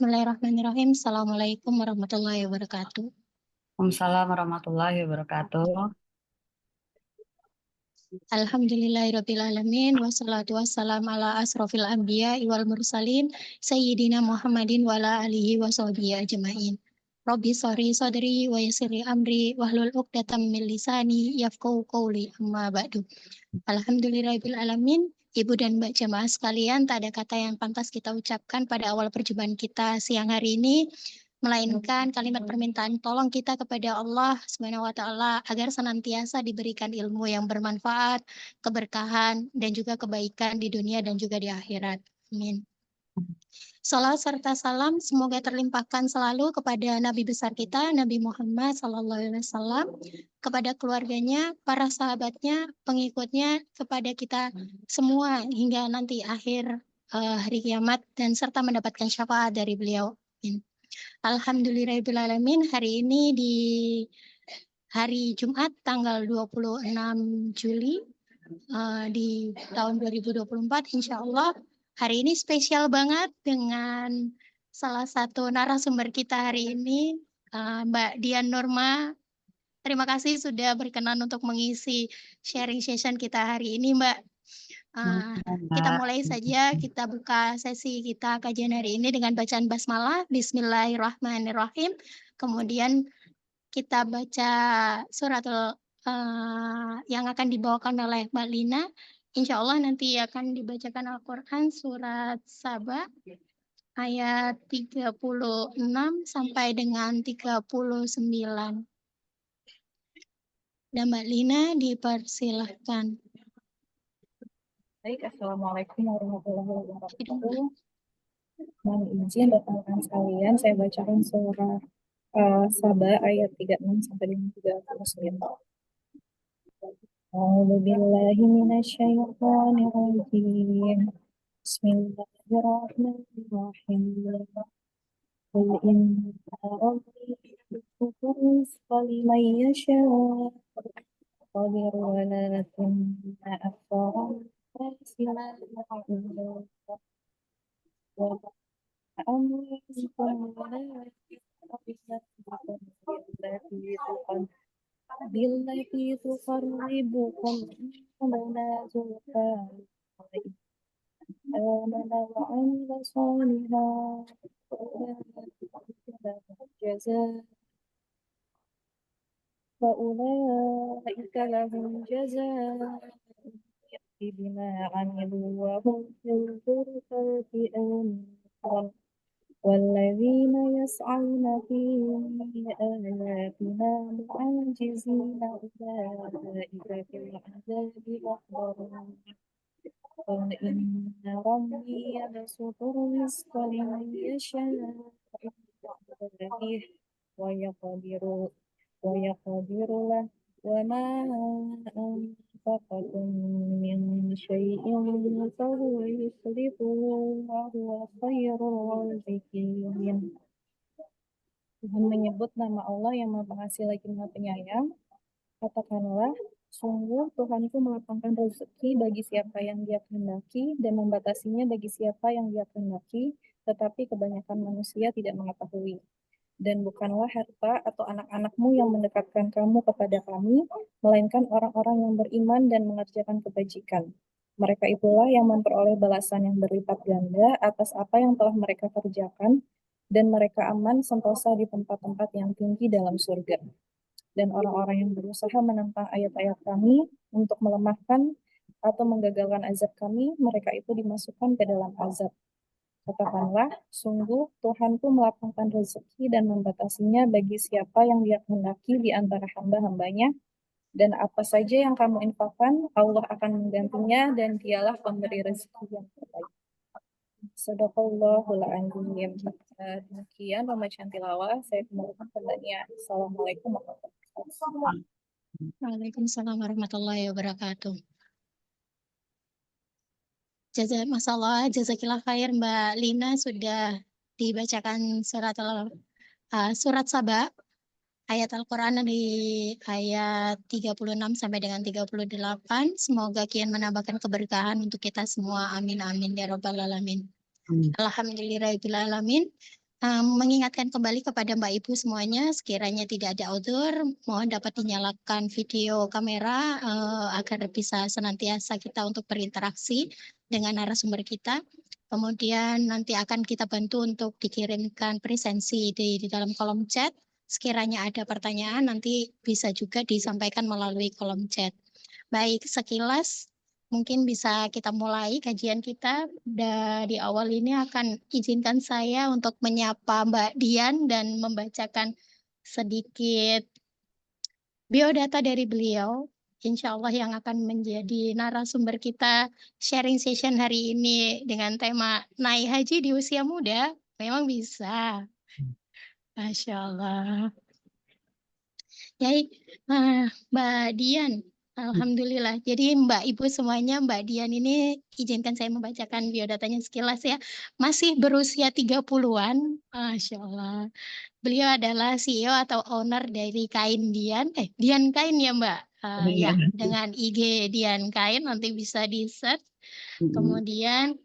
Bismillahirrahmanirrahim. Assalamualaikum warahmatullahi wabarakatuh. Waalaikumsalam warahmatullahi wabarakatuh. Alhamdulillahirrabbilalamin. Wassalatu wassalam ala asrofil anbiya wal mursalin. Sayyidina Muhammadin wa ala alihi wa sahbihi ajma'in. Rabbi sahri sadri wa yassirli amri wahlul uqdatam min lisani yafqahu qawli amma ba'du. Alhamdulillahirrabbilalamin. Ibu dan Mbak jemaah sekalian, tak ada kata yang pantas kita ucapkan pada awal perjumpaan kita siang hari ini, melainkan kalimat permintaan tolong kita kepada Allah Subhanahu wa taala agar senantiasa diberikan ilmu yang bermanfaat, keberkahan dan juga kebaikan di dunia dan juga di akhirat. Amin. Salawat serta salam semoga terlimpahkan selalu kepada Nabi besar kita, Nabi Muhammad SAW, kepada keluarganya, para sahabatnya, pengikutnya, kepada kita semua hingga nanti akhir hari kiamat dan serta mendapatkan syafaat dari beliau. Amin. Alhamdulillahirrahmanirrahim. Hari ini di hari Jumat tanggal 26 Juli di tahun 2024, insya Allah hari ini spesial banget dengan salah satu narasumber kita hari ini, Mbak Dian Norma. Terima kasih sudah berkenan untuk mengisi sharing session kita hari ini, Mbak. Kita mulai saja, kita buka sesi kita kajian hari ini dengan bacaan basmalah, Bismillahirrahmanirrahim. Kemudian kita baca suratul yang akan dibawakan oleh Mbak Lina. Insya Allah nanti akan dibacakan Al-Quran surat Saba ayat 36 sampai dengan 39. Dan Mbak Lina dipersilahkan. Baik, Assalamualaikum warahmatullahi wabarakatuh. Mohon izin rekan-rekan sekalian, saya bacakan surah Saba ayat 36 sampai dengan 39. A'udzu billahi minasyaitonir rajim. Bismillahirrahmanirrahim. Qul inna rabbi yabsutu rizqa liman yasha'u qadir walakinna aktsara an-nasi la ya'lamun. Billati tuqarribukum indana zulfa amana wa amila salihan فأولئك لهم جزاء بما عملوا وهم في الغرفات آمنون والذين يسعون في آياتنا معاجزين أولئك في العذاب محضرون قل إن ربي يبسط الرزق لمن يشاء ويقدر له وما أنفقتم من شيء فهو يخلفه وهو خير الرازقين. Tuhan menyebut nama Allah yang Maha Pengasih lagi Maha Penyayang. Katakanlah, sungguh Tuhanku melapangkan rezeki bagi siapa yang Dia kehendaki dan membatasinya bagi siapa yang Dia kehendaki, tetapi kebanyakan manusia tidak mengetahui. Dan bukanlah harta atau anak-anakmu yang mendekatkan kamu kepada Kami, melainkan orang-orang yang beriman dan mengerjakan kebajikan. Mereka itulah yang memperoleh balasan yang berlipat ganda atas apa yang telah mereka kerjakan, dan mereka aman sentosa di tempat-tempat yang tinggi dalam surga. Dan orang-orang yang berusaha menentang ayat-ayat Kami untuk melemahkan atau menggagalkan azab Kami, mereka itu dimasukkan ke dalam azab. Katakanlah, sungguh Tuhanku melapangkan rezeki dan membatasinya bagi siapa yang Dia kehendaki di antara hamba-hambanya, dan apa saja yang kamu infakkan, Allah akan menggantinya, dan Dialah pemberi rezeki yang terbaik. Shadaqallahul azim. Demikian pembacaan tilawah. Saya kembalikan kepadanya. Assalamualaikum warahmatullahi wabarakatuh. Waalaikumsalam warahmatullahi wabarakatuh. Masalah jazakillah khair Mbak Lina sudah dibacakan surat Saba ayat Al-Quran di ayat 36 sampai dengan 38. Semoga kian menambahkan keberkahan untuk kita semua. Amin amin ya rabbal alamin. Alhamdulillahirabbil alamin. mengingatkan kembali kepada Mbak Ibu semuanya, sekiranya tidak ada uzur, mohon dapat dinyalakan video kamera agar bisa senantiasa kita untuk berinteraksi dengan narasumber kita. Kemudian nanti akan kita bantu untuk dikirimkan presensi di dalam kolom chat. Sekiranya ada pertanyaan, nanti bisa juga disampaikan melalui kolom chat. Baik, sekilas mungkin bisa kita mulai kajian kita. Di awal ini akan izinkan saya untuk menyapa Mbak Dian dan membacakan sedikit biodata dari beliau. Insya Allah yang akan menjadi narasumber kita sharing session hari ini dengan tema naik haji di usia muda. Memang bisa. Masya Allah. Baik, Mbak Dian, alhamdulillah. Jadi Mbak Ibu semuanya, Mbak Dian ini izinkan saya membacakan biodatanya sekilas ya. Masih berusia 30-an, Masya Allah. Beliau adalah CEO atau owner dari Kain Dian, Dian Kain ya Mbak. Ya, dengan IG Dian Kain nanti bisa di-search. Kemudian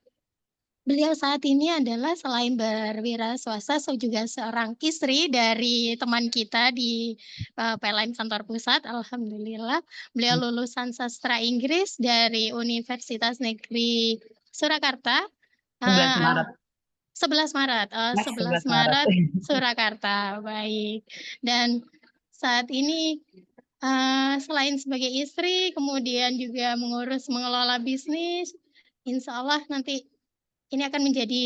beliau saat ini adalah selain berwira swasta, juga seorang istri dari teman kita di PLN Kantor Pusat. Alhamdulillah, beliau lulusan sastra Inggris dari Universitas Negeri Surakarta. 11 Maret. 11 Maret, Next 11 11 Maret. Maret Surakarta, baik. Dan saat ini selain sebagai istri, kemudian juga mengelola bisnis. Insya Allah nanti ini akan menjadi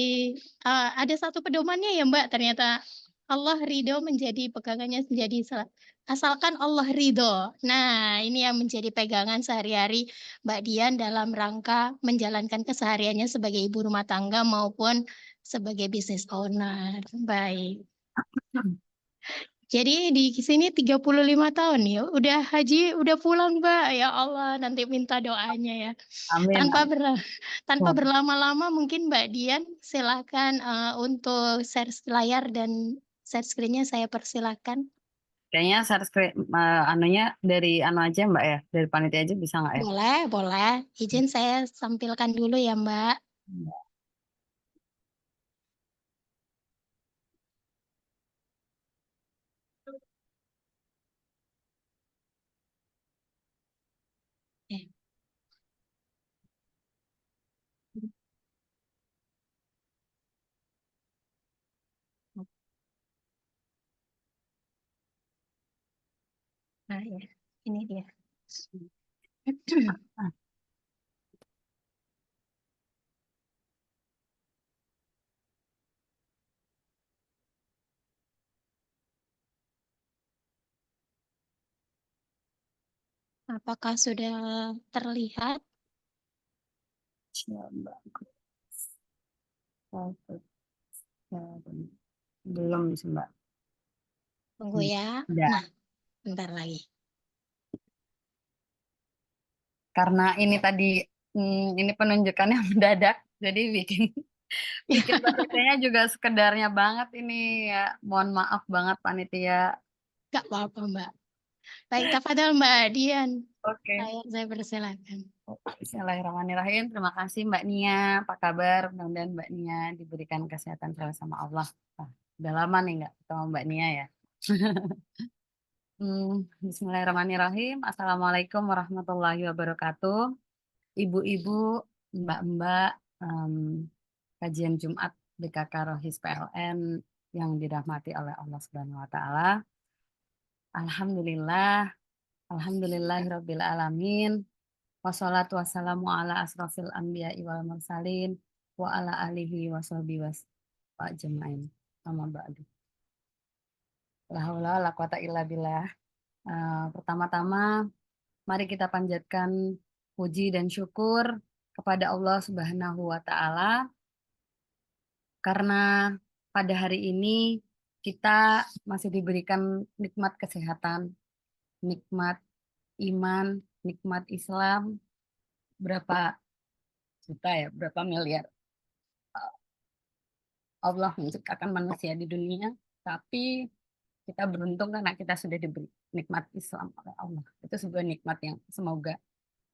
ada satu pedomannya ya Mbak, ternyata Allah ridho menjadi pegangannya menjadi asalkan Allah ridho. Nah, ini yang menjadi pegangan sehari-hari Mbak Dian dalam rangka menjalankan kesehariannya sebagai ibu rumah tangga maupun sebagai business owner. Baik. Jadi di sini 35 tahun ya. Udah haji, udah pulang, Mbak. Ya Allah, nanti minta doanya ya. Amin. Tanpa berlama-lama mungkin Mbak Dian silakan untuk share layar dan share screen-nya saya persilakan. Kayaknya share screen anunya dari anu aja Mbak ya, dari panitia aja bisa nggak ya? Boleh, boleh. Izin saya sampilkan dulu ya, Mbak. Oke. Nah, ya. Ini dia. Apakah sudah terlihat? Belum sih Mbak. Tunggu ya. Tidak. Nah, bentar lagi. Karena ini tadi ini penunjukannya mendadak, jadi bikin panitianya juga sekedarnya banget ini ya. Mohon maaf banget panitia. Gak apa-apa, Mbak. Baik, tafadhol Mbak Dian. Oke. Saya persilakan. Bismillahirrahmanirrahim. Terima kasih Mbak Nia. Apa kabar? Mudah-mudahan Mbak Nia diberikan kesehatan selalu sama Allah. Udah lama nih nggak ketemu Mbak Nia ya. Bismillahirrahmanirrahim. Assalamualaikum warahmatullahi wabarakatuh. Ibu-ibu, mbak-mbak, kajian Jumat BKK Rohis PLN yang dirahmati oleh Allah Subhanahu wa taala. Alhamdulillah, alhamdulillahirabbil alamin. Wassalatu wassalamu ala asrofil anbiya'i wal mursalin wa ala alihi wa sahbihi wa jemain. Amma ba'du. La haula wala quwata illa billah. Pertama-tama mari kita panjatkan puji dan syukur kepada Allah Subhanahu wa taala karena pada hari ini kita masih diberikan nikmat kesehatan, nikmat iman, nikmat Islam, berapa juta ya, berapa miliar Allah menciptakan manusia di dunia, tapi kita beruntung karena kita sudah diberi nikmat Islam oleh Allah. Itu sebuah nikmat yang semoga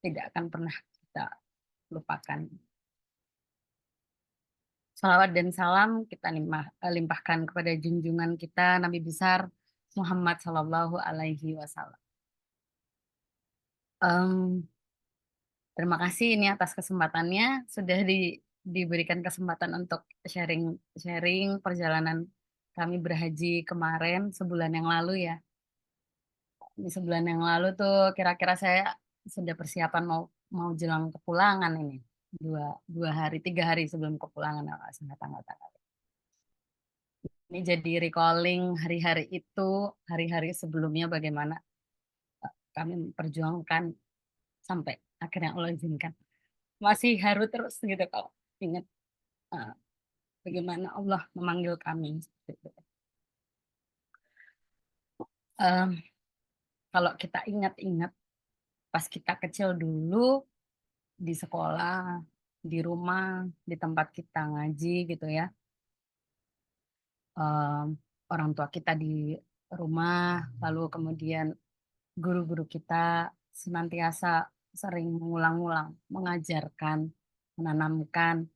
tidak akan pernah kita lupakan. Salawat dan salam kita limpahkan kepada junjungan kita Nabi besar Muhammad Sallallahu Alaihi Wasallam. Terima kasih ini atas kesempatannya, sudah diberikan kesempatan untuk sharing perjalanan kami berhaji kemarin sebulan yang lalu ya. Di sebulan yang lalu tuh kira-kira saya sudah persiapan mau jelang kepulangan ini. Dua hari, 3 hari sebelum kepulangan tanggal-tanggal. Ini jadi recalling hari-hari itu, hari-hari sebelumnya bagaimana kami memperjuangkan sampai akhirnya Allah izinkan. Masih haru terus gitu kalau ingat eh, bagaimana Allah memanggil kami. Seperti itu. Em, Kalau kita ingat-ingat pas kita kecil dulu di sekolah, di rumah, di tempat kita ngaji gitu ya. Em, Orang tua kita di rumah, lalu kemudian guru-guru kita senantiasa sering mengulang-ulang, mengajarkan, menanamkan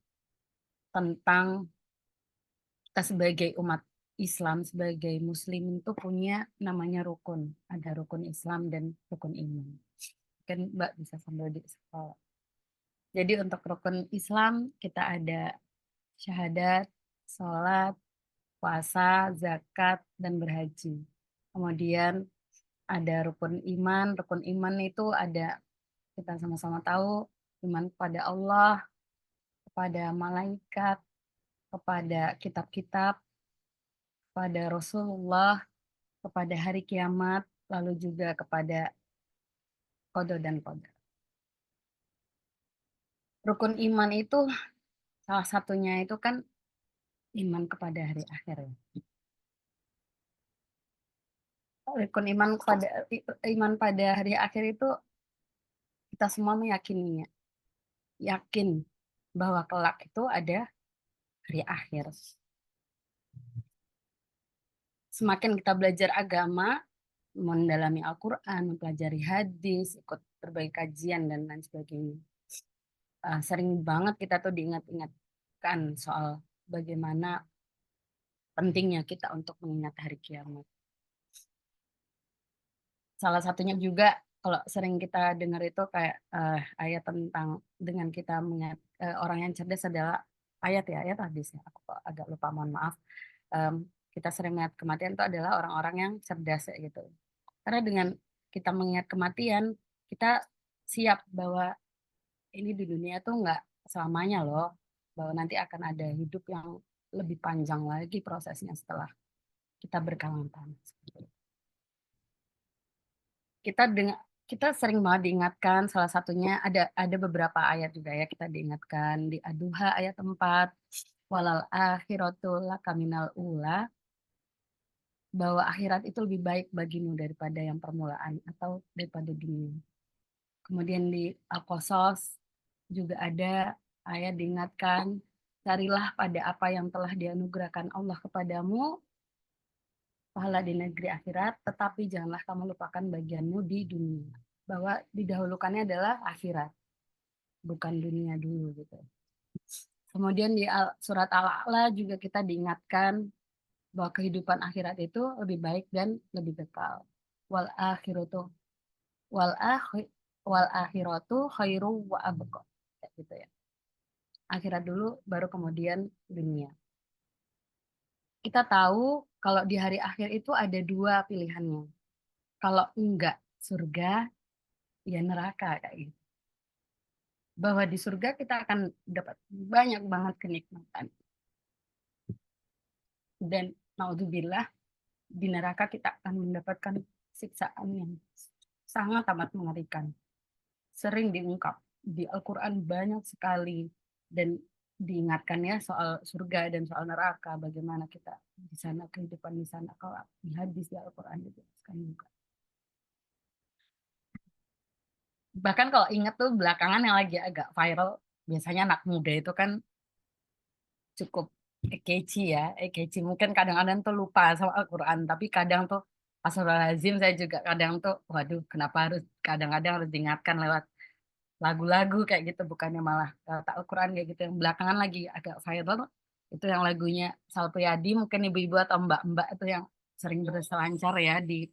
tentang kita sebagai umat Islam, sebagai Muslim itu punya namanya rukun. Ada rukun Islam dan rukun iman. Kan Mbak bisa sambil di sekolah. Jadi untuk rukun Islam kita ada syahadat, sholat, puasa, zakat, dan berhaji. Kemudian ada rukun iman. Rukun iman itu ada, kita sama-sama tahu, iman kepada Allah, kepada malaikat, kepada kitab-kitab, kepada Rasulullah, kepada hari kiamat, lalu juga kepada qada dan qadar. Rukun iman itu salah satunya itu kan iman kepada hari akhir ya. Rukun iman pada hari akhir itu kita semua meyakininya. Yakin bahwa kelak itu ada hari akhir. Semakin kita belajar agama, mendalami Al-Quran, mempelajari hadis, ikut berbagai kajian dan lain sebagainya. Sering banget kita tuh diingat-ingatkan soal bagaimana pentingnya kita untuk mengingat hari kiamat. Salah satunya juga kalau sering kita dengar itu kayak ayat tentang dengan kita mengingat orang yang cerdas adalah ayat hadis ya. Aku kok agak lupa, mohon maaf. Kita sering melihat kematian itu adalah orang-orang yang cerdas ya gitu. Karena dengan kita mengingat kematian, kita siap bahwa ini di dunia tuh nggak selamanya loh, bahwa nanti akan ada hidup yang lebih panjang lagi prosesnya setelah kita berkalang tanah. Kita sering banget diingatkan, salah satunya ada beberapa ayat juga ya, kita diingatkan di Ad-Duha ayat 4, walal akhiratul lakaminal ula, bahwa akhirat itu lebih baik bagimu daripada yang permulaan atau daripada dunia. Kemudian di Al-Qasas juga ada ayat diingatkan, carilah pada apa yang telah dianugerahkan Allah kepadamu, pahala di negeri akhirat, tetapi janganlah kamu lupakan bagianmu di dunia. Bahwa didahulukannya adalah akhirat, bukan dunia dulu gitu. Kemudian di surat Al-A'la juga kita diingatkan bahwa kehidupan akhirat itu lebih baik dan lebih kekal. Wal akhiratu wal akhiratu khairu wa abqa. Gitu ya. Akhirat dulu baru kemudian dunia. Kita tahu kalau di hari akhir itu ada dua pilihannya. Kalau enggak surga, ya neraka kayak gitu. Bahwa di surga kita akan dapat banyak banget kenikmatan. Dan naudzubillah, di neraka kita akan mendapatkan siksaan yang sangat amat mengerikan. Sering diungkap di Al-Quran banyak sekali dan diingatkan ya soal surga dan soal neraka, bagaimana kita di sana, kehidupan di sana, kalau di hadis di Al-Quran dijelaskan juga. Bahkan kalau ingat tuh belakangan yang lagi agak viral, biasanya anak muda itu kan cukup kece ya, kece mungkin kadang-kadang tuh lupa sama Al-Quran, tapi kadang tuh Astagfirullahaladzim, saya juga kadang tuh, waduh kenapa harus kadang-kadang harus diingatkan lewat lagu-lagu kayak gitu, bukannya malah kata Al-Quran kayak gitu yang belakangan lagi agak viral. Itu yang lagunya Sal Priadi, mungkin ibu-ibu atau mbak-mbak itu yang sering berselancar ya di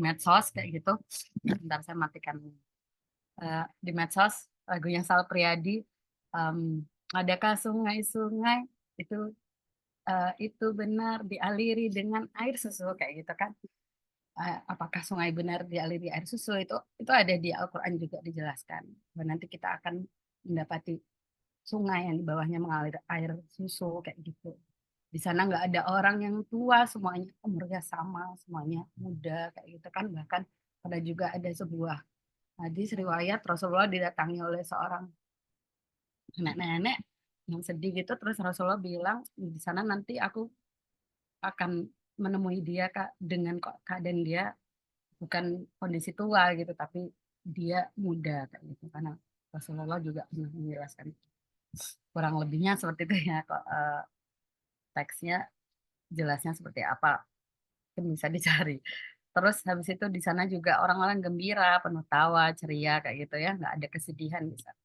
medsos kayak gitu. Bentar saya matikan. Di medsos lagunya Sal Priadi, adakah sungai-sungai itu itu benar dialiri dengan air susu kayak gitu kan. Apakah sungai benar dialiri air susu, itu ada di Al-Quran juga dijelaskan. Dan nanti kita akan mendapati sungai yang di bawahnya mengalir air susu kayak gitu. Di sana nggak ada orang yang tua, semuanya umurnya sama, semuanya muda kayak gitu kan. Bahkan ada juga ada sebuah hadis riwayat Rasulullah didatangi oleh seorang nenek-nenek yang sedih gitu, terus Rasulullah bilang di sana nanti aku akan menemui dia Kak dengan keadaan dia bukan kondisi tua gitu, tapi dia muda kayak gitu, karena Rasulullah juga pernah menjelaskan kurang lebihnya seperti itu ya kok. Teksnya jelasnya seperti apa mungkin bisa dicari. Terus habis itu di sana juga orang-orang gembira, penuh tawa, ceria kayak gitu ya, nggak ada kesedihan di sana.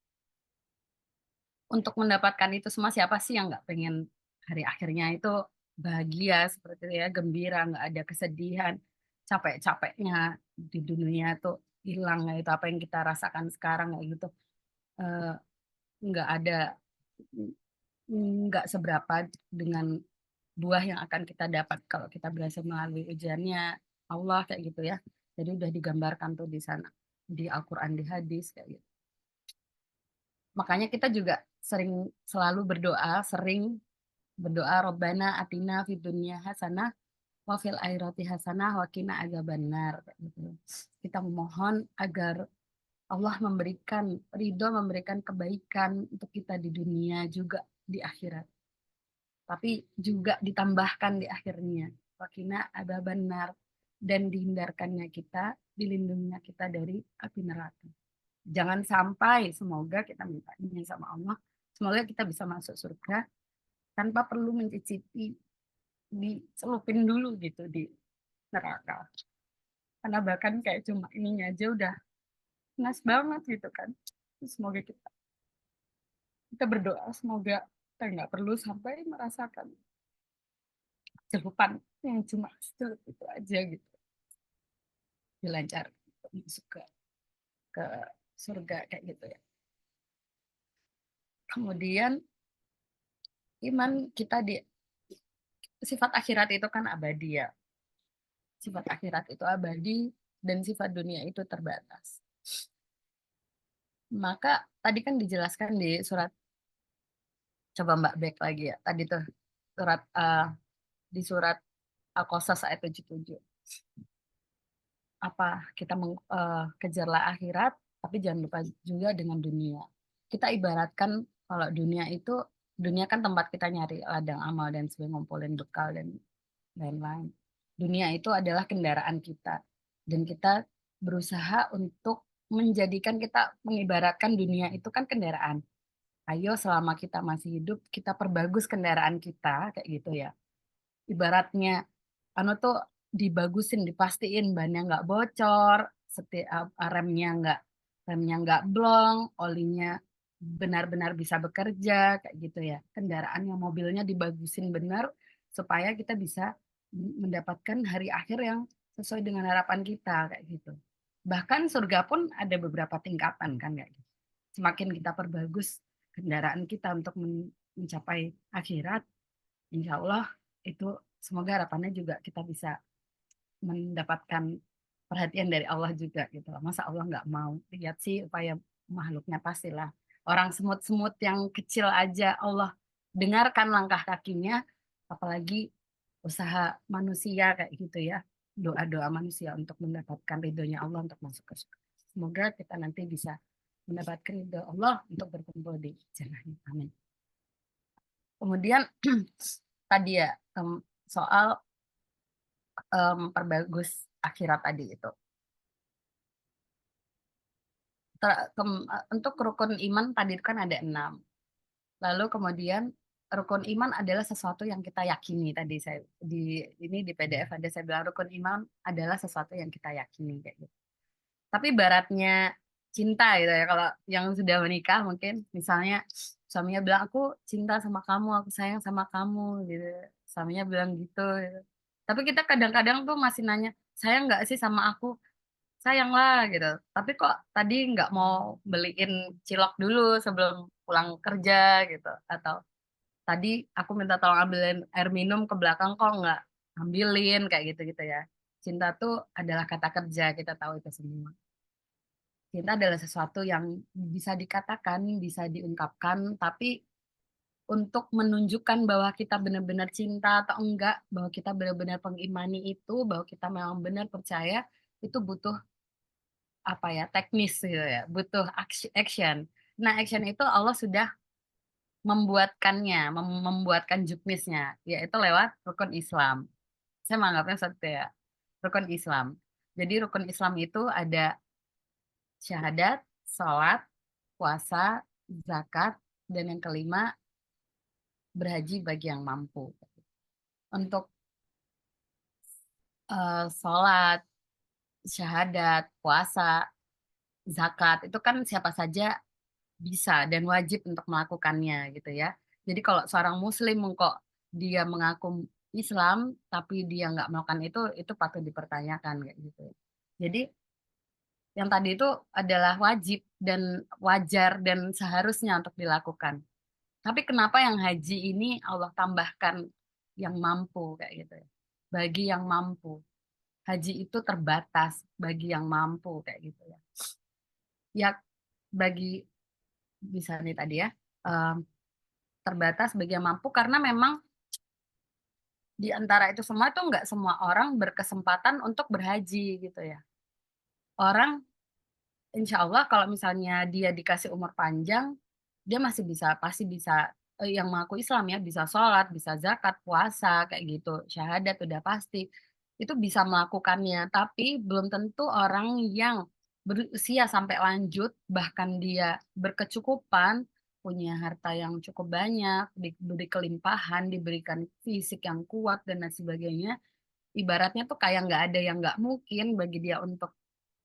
Untuk mendapatkan itu semua, siapa sih yang nggak pengen hari akhirnya itu bahagia seperti itu ya, gembira, nggak ada kesedihan, capek-capeknya di dunia tuh hilang ya, itu apa yang kita rasakan sekarang kayak gitu. Eh, nggak ada, nggak seberapa dengan buah yang akan kita dapat kalau kita berhasil melalui ujiannya Allah kayak gitu ya. Jadi udah digambarkan tuh di sana, di Al-Quran, di hadis kayak gitu. Makanya kita juga selalu berdoa Robbana atina fid dunya hasanah wa fil akhirati hasanah wa qina adzabannar kayak gitu. Kita memohon agar Allah memberikan ridho, memberikan kebaikan untuk kita di dunia juga di akhirat. Tapi juga ditambahkan di akhirnya wakina adzabannar, dan dihindarkannya kita, dilindunginya kita dari api neraka. Jangan sampai, semoga kita minta ini sama Allah, semoga kita bisa masuk surga tanpa perlu mencicipi, dicelupin dulu gitu di neraka. Karena bahkan kayak cuma ininya aja udah nas banget gitu kan. Semoga kita berdoa, semoga kita nggak perlu sampai merasakan celupan yang cuma celup itu aja gitu. Dilancar masuk ke surga kayak gitu ya. Kemudian iman kita di sifat akhirat itu kan abadi ya. Sifat akhirat itu abadi dan sifat dunia itu terbatas. Maka tadi kan dijelaskan di surat, coba Mbak back lagi ya. Tadi tuh surat di surat Al-Qasas ayat 77. Apa kita kejarlah akhirat, tapi jangan lupa juga dengan dunia. Kita ibaratkan kalau dunia kan tempat kita nyari ladang amal dan sebagainya, ngumpulin bekal dan lain-lain. Dunia itu adalah kendaraan kita, dan kita berusaha untuk kita mengibaratkan dunia itu kan kendaraan. Ayo selama kita masih hidup kita perbagus kendaraan kita kayak gitu ya. Ibaratnya anu tuh dibagusin, dipastiin bannya nggak bocor, setiap remnya nggak blong, olinya benar-benar bisa bekerja kayak gitu ya. Kendaraannya, mobilnya dibagusin benar supaya kita bisa mendapatkan hari akhir yang sesuai dengan harapan kita kayak gitu. Bahkan surga pun ada beberapa tingkatan kan kayak gitu. Semakin kita perbagus kendaraan kita untuk mencapai akhirat, insya Allah itu semoga harapannya juga kita bisa mendapatkan perhatian dari Allah juga gitu. Masa Allah nggak mau lihat sih upaya makhluknya, pastilah. Orang semut-semut yang kecil aja Allah dengarkan langkah kakinya, apalagi usaha manusia kayak gitu ya. Doa-doa manusia untuk mendapatkan ridhonya Allah untuk masuk ke surga. Semoga kita nanti bisa mendapatkan ridho Allah untuk berkumpul di jannahnya. Amin. Kemudian tadi ya soal perbagus akhirat tadi itu. Untuk rukun iman tadi kan ada 6. Lalu kemudian rukun iman adalah sesuatu yang kita yakini. Tadi saya di PDF ada saya bilang rukun iman adalah sesuatu yang kita yakini kayak gitu. Tapi baratnya cinta gitu ya. Kalau yang sudah menikah mungkin misalnya suaminya bilang aku cinta sama kamu, aku sayang sama kamu gitu. Suaminya bilang gitu, gitu. Tapi kita kadang-kadang tuh masih nanya, sayang nggak sih sama aku? Sayang lah gitu. Tapi kok tadi nggak mau beliin cilok dulu sebelum pulang kerja gitu. Atau tadi aku minta tolong ambilin air minum ke belakang kok nggak ambilin kayak gitu-gitu ya. Cinta tuh adalah kata kerja, kita tahu itu semua. Cinta adalah sesuatu yang bisa dikatakan, bisa diungkapkan, tapi untuk menunjukkan bahwa kita benar-benar cinta atau enggak, bahwa kita benar-benar mengimani itu, bahwa kita memang benar percaya, itu butuh apa ya, teknis gitu ya, butuh action. Nah, action itu Allah sudah membuatkan juknisnya, yaitu lewat rukun Islam. Saya menganggapnya seperti ya, rukun Islam. Jadi rukun Islam itu ada syahadat, sholat, puasa, zakat, dan yang kelima berhaji bagi yang mampu. Untuk sholat, syahadat, puasa, zakat itu kan siapa saja bisa dan wajib untuk melakukannya gitu ya. Jadi kalau seorang Muslim kok dia mengaku Islam tapi dia nggak melakukan itu patut dipertanyakan kayak gitu. Jadi yang tadi itu adalah wajib dan wajar dan seharusnya untuk dilakukan. Tapi kenapa yang haji ini Allah tambahkan yang mampu kayak gitu ya. Bagi yang mampu. Haji itu terbatas bagi yang mampu kayak gitu ya. Ya bagi bisa nih tadi ya. em, Terbatas bagi yang mampu karena memang di antara itu semua itu nggak semua orang berkesempatan untuk berhaji gitu ya. Orang insya Allah kalau misalnya dia dikasih umur panjang, dia masih bisa, pasti bisa, yang mengaku Islam ya, bisa sholat, bisa zakat, puasa, kayak gitu, syahadat udah pasti. Itu bisa melakukannya, tapi belum tentu orang yang berusia sampai lanjut, bahkan dia berkecukupan, punya harta yang cukup banyak, diberi kelimpahan, diberikan fisik yang kuat, dan lain sebagainya, ibaratnya tuh kayak nggak ada yang nggak mungkin bagi dia untuk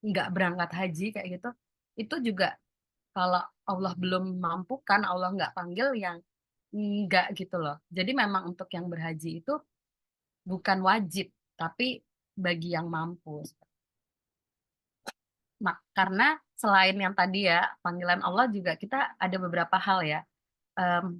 nggak berangkat haji kayak gitu, itu juga kalau Allah belum mampukan, Allah nggak panggil yang nggak gitu loh. Jadi memang untuk yang berhaji itu bukan wajib, tapi bagi yang mampu. Karena selain yang tadi ya, panggilan Allah juga kita ada beberapa hal ya. Em,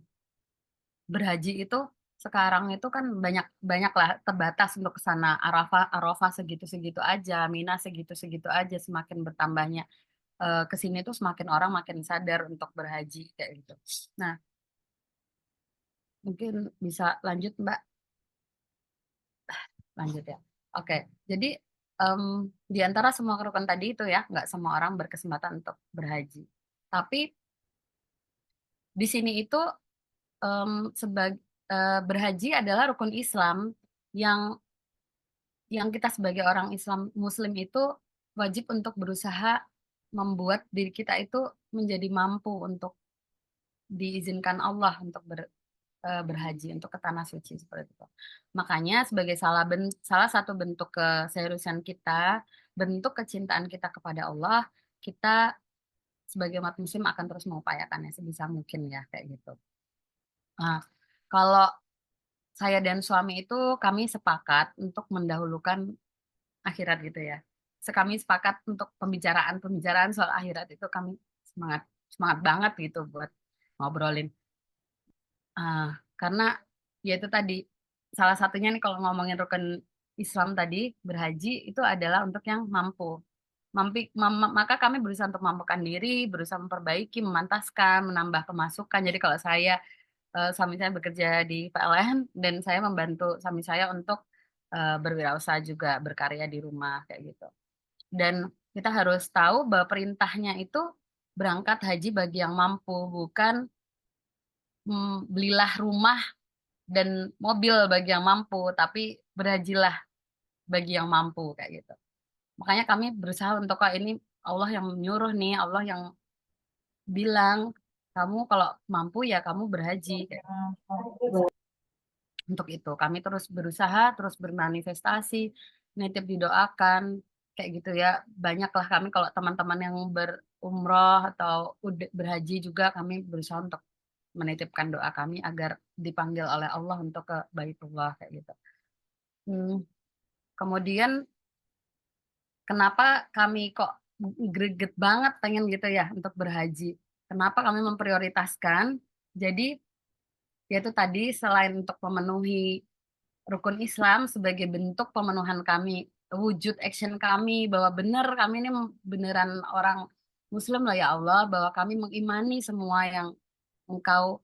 Berhaji itu sekarang itu kan banyak banyak lah terbatas untuk ke sana. Arafah Arafah segitu-segitu aja, Mina segitu-segitu aja, semakin bertambahnya ke sini tuh semakin orang makin sadar untuk berhaji kayak gitu. Nah, mungkin bisa lanjut Mbak, lanjut ya. Oke, jadi em, di antara semua rukun tadi itu ya, nggak semua orang berkesempatan untuk berhaji. Tapi di sini itu sebagai berhaji adalah rukun Islam yang kita sebagai orang Islam Muslim itu wajib untuk berusaha membuat diri kita itu menjadi mampu untuk diizinkan Allah untuk berhaji untuk ke tanah suci seperti itu. Makanya sebagai salah satu bentuk keseriusan kita, bentuk kecintaan kita kepada Allah, kita sebagai umat muslim akan terus mengupayakannya sebisa mungkin ya kayak gitu. Nah, kalau saya dan suami itu kami sepakat untuk mendahulukan akhirat gitu ya. Kami sepakat untuk pembicaraan soal akhirat itu kami semangat semangat banget gitu buat ngobrolin. Karena ya itu tadi salah satunya nih kalau ngomongin rukun Islam tadi berhaji itu adalah untuk yang mampu. Maka kami berusaha untuk mampukan diri, berusaha memperbaiki, memantaskan, menambah pemasukan. Jadi kalau suami saya bekerja di PLN dan saya membantu suami saya untuk berwirausaha juga, berkarya di rumah kayak gitu. Dan kita harus tahu bahwa perintahnya itu berangkat haji bagi yang mampu, bukan belilah rumah dan mobil bagi yang mampu, tapi berhajilah bagi yang mampu kayak gitu. Makanya kami berusaha untuk kok ini Allah yang menyuruh nih, Allah yang bilang kamu kalau mampu ya kamu berhaji. Kayak gitu. Untuk itu kami terus berusaha, terus bermanifestasi, nitip didoakan kayak gitu ya. Banyaklah kami kalau teman-teman yang umroh atau udah berhaji juga kami berusaha untuk menitipkan doa kami agar dipanggil oleh Allah untuk ke Baitullah kayak gitu. Kemudian kenapa kami kok greget banget pengen gitu ya untuk berhaji? Kenapa kami memprioritaskan? Jadi yaitu tadi selain untuk memenuhi rukun Islam sebagai bentuk pemenuhan kami, wujud action kami bahwa benar kami ini beneran orang Muslim lah ya Allah, bahwa kami mengimani semua yang Engkau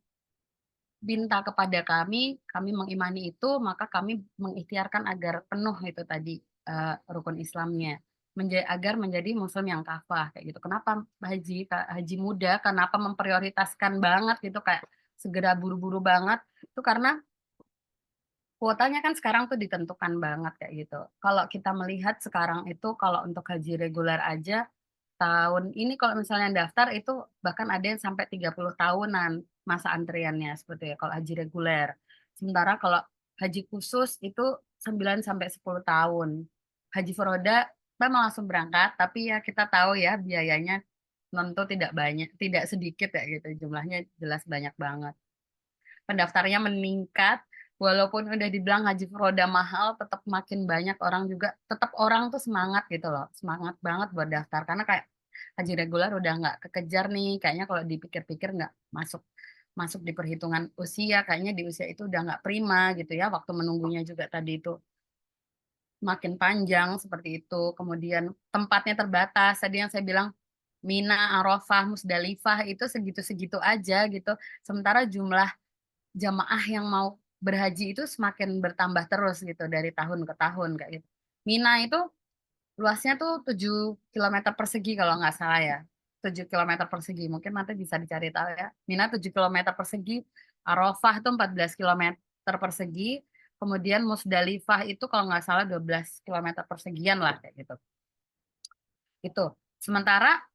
minta kepada kami mengimani itu, maka kami mengikhtiarkan agar penuh itu tadi rukun Islamnya, agar menjadi Muslim yang kafah kayak gitu. Kenapa haji muda? Kenapa memprioritaskan banget gitu kayak segera buru-buru banget? Itu karena kuotanya kan sekarang tuh ditentukan banget kayak gitu. Kalau kita melihat sekarang itu kalau untuk haji reguler aja tahun ini kalau misalnya daftar itu bahkan ada yang sampai 30 tahunan masa antriannya seperti ya kalau haji reguler. Sementara kalau haji khusus itu 9 sampai 10 tahun. Haji furoda memang langsung berangkat, tapi ya kita tahu ya biayanya tentu tidak banyak, tidak sedikit ya gitu. Jumlahnya jelas banyak banget. Pendaftarnya meningkat, walaupun udah dibilang haji furoda mahal, tetap makin banyak orang juga, tetap orang tuh semangat gitu loh, semangat banget buat daftar, karena kayak haji reguler udah nggak kekejar nih, kayaknya kalau dipikir-pikir nggak masuk masuk di perhitungan usia, kayaknya di usia itu udah nggak prima gitu ya, waktu menunggunya juga tadi itu makin panjang seperti itu, kemudian tempatnya terbatas, tadi yang saya bilang Mina, Arafah, Musdalifah itu segitu-segitu aja gitu, sementara jumlah jamaah yang mau berhaji itu semakin bertambah terus gitu dari tahun ke tahun kayak gitu. Mina itu luasnya tuh 7 km persegi kalau nggak salah ya. 7 km persegi. Mungkin nanti bisa dicari tahu ya. Mina 7 km persegi. Arafah itu 14 km persegi. Kemudian Musdalifah itu kalau nggak salah 12 km persegian lah kayak gitu. Itu. Sementara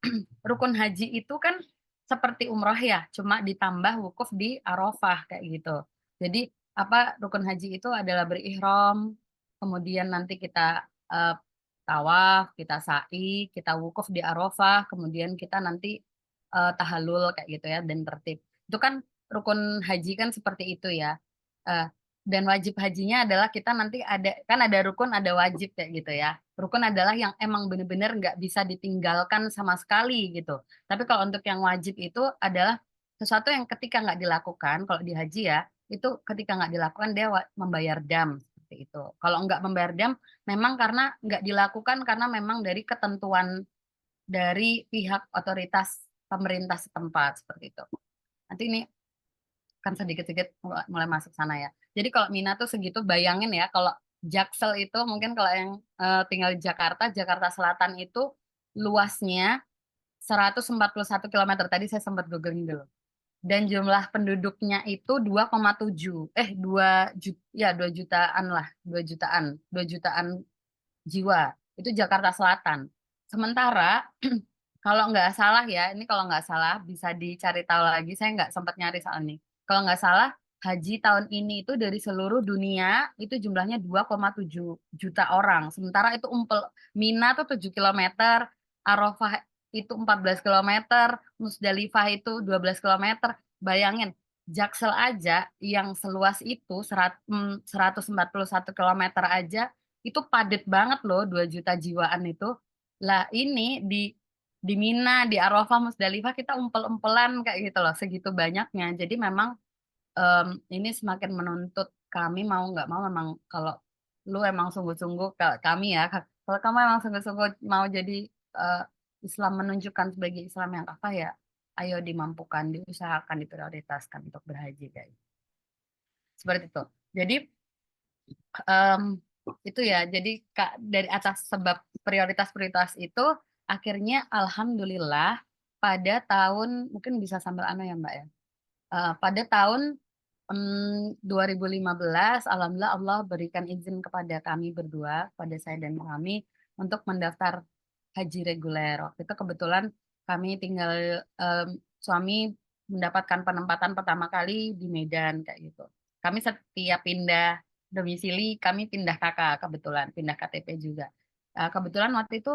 rukun haji itu kan seperti umroh ya, cuma ditambah wukuf di Arafah kayak gitu. Jadi apa rukun haji itu adalah berihram, kemudian nanti kita eh, tawaf, kita sa'i, kita wukuf di Arafah, kemudian kita nanti tahallul kayak gitu ya dan tertib. Itu kan rukun haji kan seperti itu ya. Eh, dan wajib hajinya adalah kita nanti ada kan ada rukun ada wajib kayak gitu ya. Rukun adalah yang emang bener-bener nggak bisa ditinggalkan sama sekali gitu. Tapi kalau untuk yang wajib itu adalah sesuatu yang ketika nggak dilakukan, kalau di haji ya, itu ketika nggak dilakukan dia membayar dam seperti itu. Kalau nggak membayar dam, memang karena nggak dilakukan karena memang dari ketentuan dari pihak otoritas pemerintah setempat seperti itu. Nanti ini kan sedikit-sedikit mulai masuk sana ya. Jadi kalau Mina tuh segitu, bayangin ya kalau Jaksel itu mungkin kalau yang tinggal di Jakarta, Jakarta Selatan itu luasnya 141 km. Tadi saya sempat googling dulu. Dan jumlah penduduknya itu 2,7 2 juta ya 2 jutaan lah, 2 jutaan, 2 jutaan jiwa. Itu Jakarta Selatan. Sementara kalau nggak salah ya, ini kalau nggak salah bisa dicari tahu lagi. Saya nggak sempat nyari soal ini. Kalau nggak salah, haji tahun ini itu dari seluruh dunia itu jumlahnya 2,7 juta orang. Sementara itu Mina tuh 7 km, Arafah itu 14 km, Musdalifah itu 12 km. Bayangin, Jaksel aja yang seluas itu 141 km aja itu padat banget loh 2 juta jiwaan itu. Lah ini di Mina, di Arafah, Musdalifah kita umpel-umpelan kayak gitu loh, segitu banyaknya. Jadi memang ini semakin menuntut kami mau nggak mau memang kalau lu emang sungguh-sungguh kami ya, kalau kamu emang sungguh-sungguh mau jadi eh, Islam menunjukkan sebagai Islam yang apa ya, ayo dimampukan, diusahakan, diprioritaskan untuk berhaji kayak gitu. Seperti itu. Jadi em, itu ya, jadi Kak, dari atas sebab prioritas-prioritas itu akhirnya alhamdulillah pada tahun mungkin bisa sambil ya Mbak ya. Pada tahun 2015 alhamdulillah Allah berikan izin kepada kami berdua, pada saya dan kami untuk mendaftar haji reguler. Waktu itu kebetulan kami tinggal em, suami mendapatkan penempatan pertama kali di Medan kayak gitu. Kami setiap pindah domisili, kami pindah kakak kebetulan, pindah KTP juga. Kebetulan waktu itu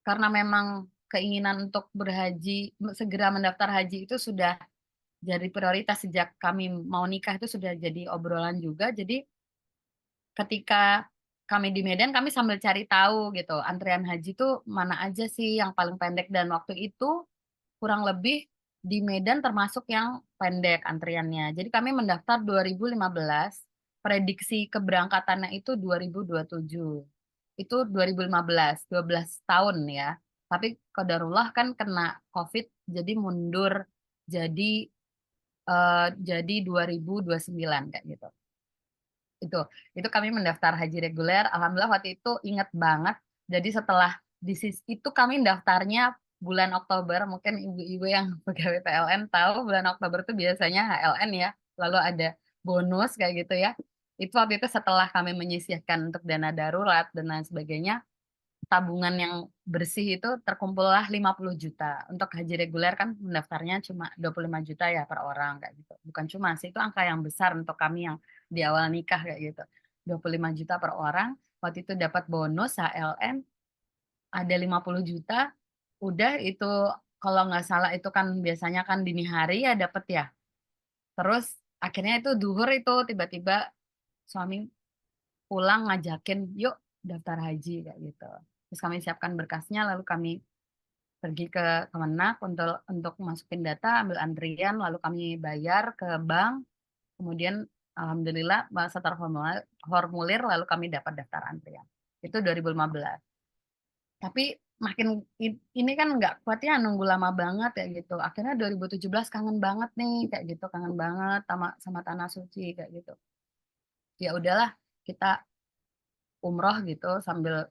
karena memang keinginan untuk berhaji, segera mendaftar haji itu sudah jadi prioritas sejak kami mau nikah, itu sudah jadi obrolan juga. Jadi ketika kami di Medan, kami sambil cari tahu gitu, antrian haji itu mana aja sih yang paling pendek, dan waktu itu kurang lebih di Medan termasuk yang pendek antriannya. Jadi kami mendaftar 2015, prediksi keberangkatannya itu 2027. Itu 2015, 12 tahun ya. Tapi qadarullah kan kena COVID, jadi mundur jadi jadi 2029 kayak gitu. Itu itu kami mendaftar haji reguler. Alhamdulillah waktu itu inget banget. Jadi setelah itu kami daftarnya bulan Oktober. Mungkin ibu-ibu yang pegawai PLN tahu bulan Oktober itu biasanya HLN ya. Lalu ada bonus kayak gitu ya. Itu waktu itu setelah kami menyisihkan untuk dana darurat dan lain sebagainya, tabungan yang bersih itu terkumpullah 50 juta. Untuk haji reguler kan mendaftarnya cuma 25 juta ya per orang kayak gitu. Bukan cuma sih, itu angka yang besar untuk kami yang di awal nikah kayak gitu. 25 juta per orang. Waktu itu dapat bonus HLN ada 50 juta. Udah itu kalau nggak salah itu kan biasanya kan dini hari ya dapat ya. Terus akhirnya itu duhur itu tiba-tiba suami pulang ngajakin, yuk daftar haji kayak gitu. Terus kami siapkan berkasnya, lalu kami pergi ke Kemenak untuk masukin data, ambil antrian, lalu kami bayar ke bank, kemudian alhamdulillah setelah formulir, lalu kami dapat daftar antrian. Itu 2015. Tapi makin ini kan nggak kuat ya nunggu lama banget ya gitu. Akhirnya 2017 kangen banget nih kayak gitu, kangen banget sama tanah suci kayak gitu. Ya udahlah, kita umroh gitu sambil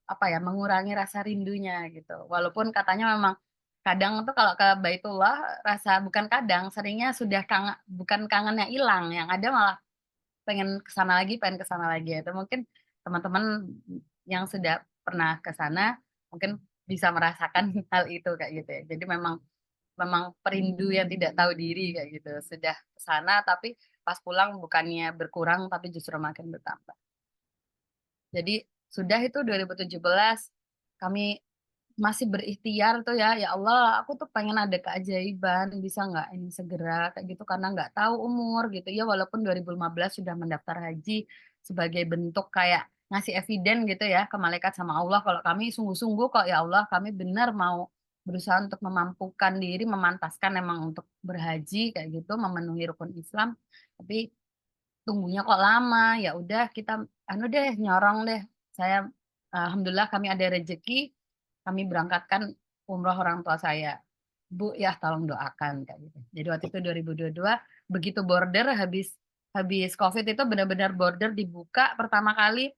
apa ya, mengurangi rasa rindunya gitu. Walaupun katanya memang kadang tuh kalau ke Baitullah bukan kadang, seringnya sudah bukan kangennya hilang, yang ada malah pengen ke sana lagi. Itu mungkin teman-teman yang sudah pernah ke sana mungkin bisa merasakan hal itu kayak gitu ya. Jadi memang memang perindu yang tidak tahu diri kayak gitu. Sudah ke sana tapi pas pulang bukannya berkurang tapi justru makin bertambah. Jadi sudah itu 2017 kami masih berikhtiar tuh ya, ya Allah, aku tuh pengen ada keajaiban, bisa nggak ini segera kayak gitu karena nggak tahu umur gitu ya. Walaupun 2015 sudah mendaftar haji sebagai bentuk kayak ngasih eviden gitu ya ke malaikat sama Allah, kalau kami sungguh-sungguh kok ya Allah, kami benar mau berusaha untuk memampukan diri, memantaskan emang untuk berhaji kayak gitu, memenuhi rukun Islam. Tapi tunggunya kok lama, ya udah kita anu deh, nyorong deh. Saya alhamdulillah kami ada rezeki, kami berangkatkan umroh orang tua saya. Bu ya tolong doakan kayak gitu. Jadi waktu itu 2022 begitu border habis habis COVID itu benar-benar border dibuka pertama kali,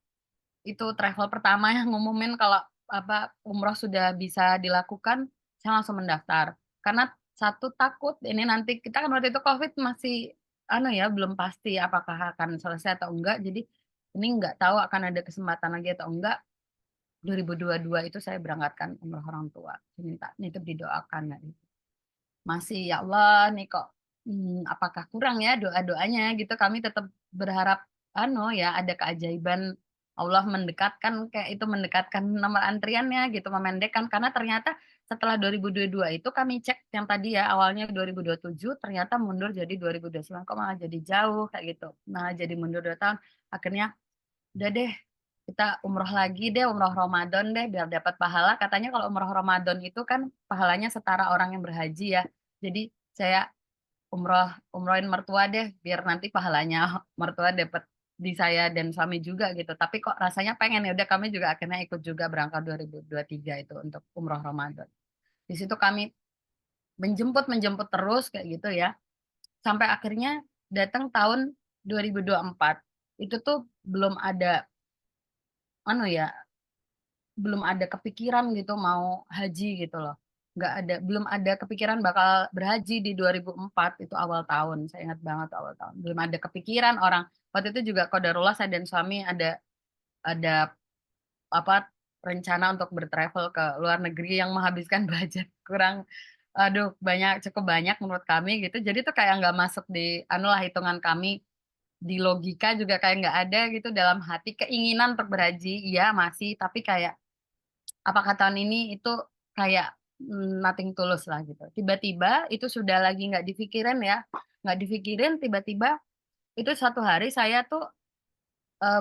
itu travel pertama yang ngumumin kalau apa umroh sudah bisa dilakukan, saya langsung mendaftar. Karena satu takut ini nanti kita kan waktu itu COVID masih anu ya belum pasti apakah akan selesai atau enggak. Jadi ini nggak tahu akan ada kesempatan lagi atau enggak. 2022 itu saya berangkatkan umroh orang tua. Minta nitip didoakan ya. Masih ya Allah nih kok apakah kurang ya doa-doanya gitu, kami tetap berharap ya ada keajaiban Allah mendekatkan kayak itu, mendekatkan nomor antriannya gitu, memendekkan, karena ternyata setelah 2022 itu kami cek yang tadi ya awalnya 2027 ternyata mundur jadi 2029, kok malah jadi jauh kayak gitu, malah jadi mundur 2 tahun. Akhirnya udah deh, kita umroh lagi deh, umroh Ramadan deh biar dapat pahala. Katanya kalau umroh Ramadan itu kan pahalanya setara orang yang berhaji ya. Jadi saya umrohin mertua deh biar nanti pahalanya mertua dapat di saya dan suami juga gitu. Tapi kok rasanya pengen, ya udah kami juga akhirnya ikut juga berangkat 2023 itu untuk umroh Ramadan. Di situ kami menjemput menjemput terus kayak gitu ya. Sampai akhirnya datang tahun 2024. Itu tuh belum ada ya, belum ada kepikiran gitu mau haji gitu loh. Nggak ada, belum ada kepikiran bakal berhaji di 2004, itu awal tahun. Saya ingat banget awal tahun. Belum ada kepikiran orang. Waktu itu juga qadarullah saya dan suami ada apa rencana untuk bertravel ke luar negeri yang menghabiskan budget kurang, aduh banyak, cukup banyak menurut kami gitu. Jadi tuh kayak nggak masuk di lah hitungan kami, di logika juga kayak nggak ada gitu dalam hati keinginan untuk berhaji, iya masih, tapi kayak apakah tahun ini itu kayak nothing tulus lah gitu. Tiba-tiba itu sudah lagi nggak dipikirin ya, nggak dipikirin, tiba-tiba itu suatu hari saya tuh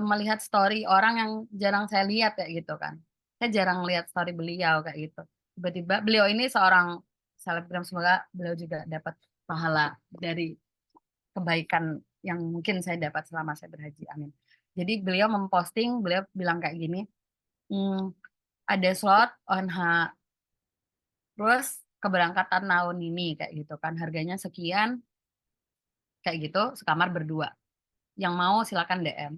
melihat story orang yang jarang saya lihat kayak gitu kan. Saya jarang lihat story beliau kayak gitu. Tiba-tiba beliau ini seorang selebgram, semoga beliau juga dapat pahala dari kebaikan yang mungkin saya dapat selama saya berhaji. Amin. Jadi beliau memposting, beliau bilang kayak gini, ada slot on H, terus keberangkatan tahun ini kayak gitu kan, harganya sekian, kayak gitu, sekamar berdua. Yang mau silakan DM.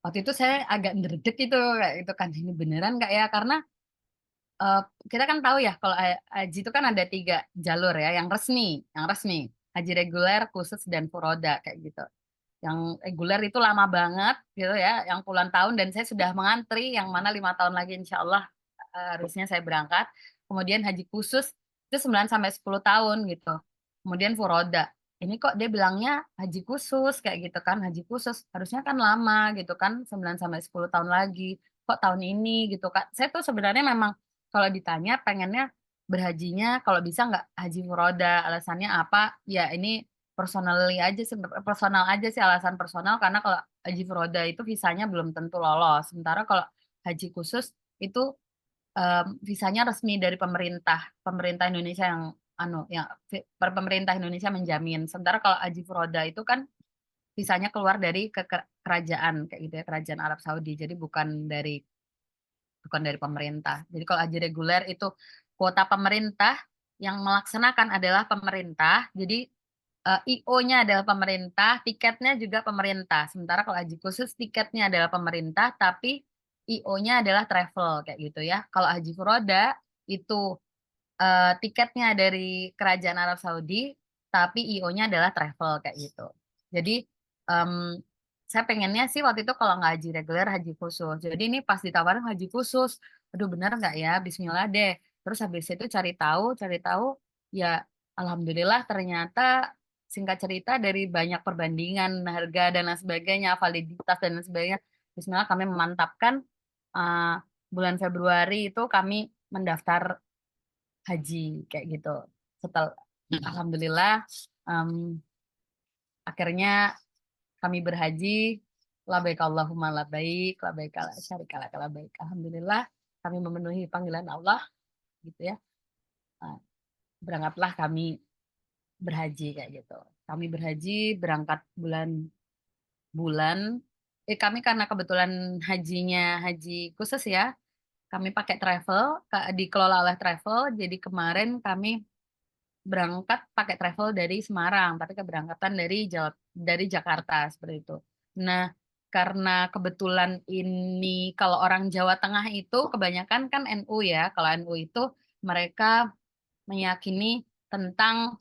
Waktu itu saya agak ndredeg itu kayak gitu kan, ini beneran nggak ya? Karena eh, kita kan tahu ya kalau haji itu kan ada 3 jalur ya, yang resmi, haji reguler, khusus dan furoda kayak gitu. Yang reguler itu lama banget gitu ya, yang puluhan tahun dan saya sudah mengantri, yang mana 5 tahun lagi insya Allah harusnya saya berangkat. Kemudian haji khusus itu 9 sampai 10 tahun gitu. Kemudian furoda. Ini kok dia bilangnya haji khusus kayak gitu kan, haji khusus harusnya kan lama gitu kan, 9 sampai 10 tahun lagi. Kok tahun ini gitu kan. Saya tuh sebenarnya memang kalau ditanya pengennya berhajinya kalau bisa nggak haji furoda. Alasannya apa? Ya ini personally aja sih, personal aja sih, alasan personal, karena kalau haji furoda itu visanya belum tentu lolos. Sementara kalau haji khusus itu visanya resmi dari pemerintah Indonesia yang pemerintah Indonesia menjamin. Sementara kalau haji furoda itu kan visanya keluar dari kerajaan kayak gitu ya, kerajaan Arab Saudi. Jadi bukan dari pemerintah. Jadi kalau haji reguler itu kuota pemerintah, yang melaksanakan adalah pemerintah. Jadi IO-nya adalah pemerintah, tiketnya juga pemerintah. Sementara kalau haji khusus tiketnya adalah pemerintah, tapi IO-nya adalah travel kayak gitu ya. Kalau haji furoda itu tiketnya dari kerajaan Arab Saudi, tapi IO-nya adalah travel kayak gitu. Jadi em, saya pengennya sih waktu itu kalau nggak haji reguler, haji khusus. Jadi ini pas ditawarin haji khusus, aduh bener nggak ya? Bismillah deh. Terus habis itu cari tahu, ya alhamdulillah ternyata singkat cerita dari banyak perbandingan harga dan lain sebagainya, validitas dan lain sebagainya, Bismillah kami memantapkan uh, bulan Februari itu kami mendaftar haji kayak gitu. Setelah alhamdulillah em, akhirnya kami berhaji, labbaik Allahumma labbaik, labbaik la syarika lak labbaik. Alhamdulillah kami memenuhi panggilan Allah gitu ya. Nah, berangkatlah kami berhaji kayak gitu. Kami berhaji berangkat bulan kami karena kebetulan hajinya haji khusus ya. Kami pakai travel, dikelola oleh travel. Jadi kemarin kami berangkat pakai travel dari Semarang, tapi keberangkatan dari Jakarta seperti itu. Nah, karena kebetulan ini kalau orang Jawa Tengah itu kebanyakan kan NU ya. Kalau NU itu mereka meyakini tentang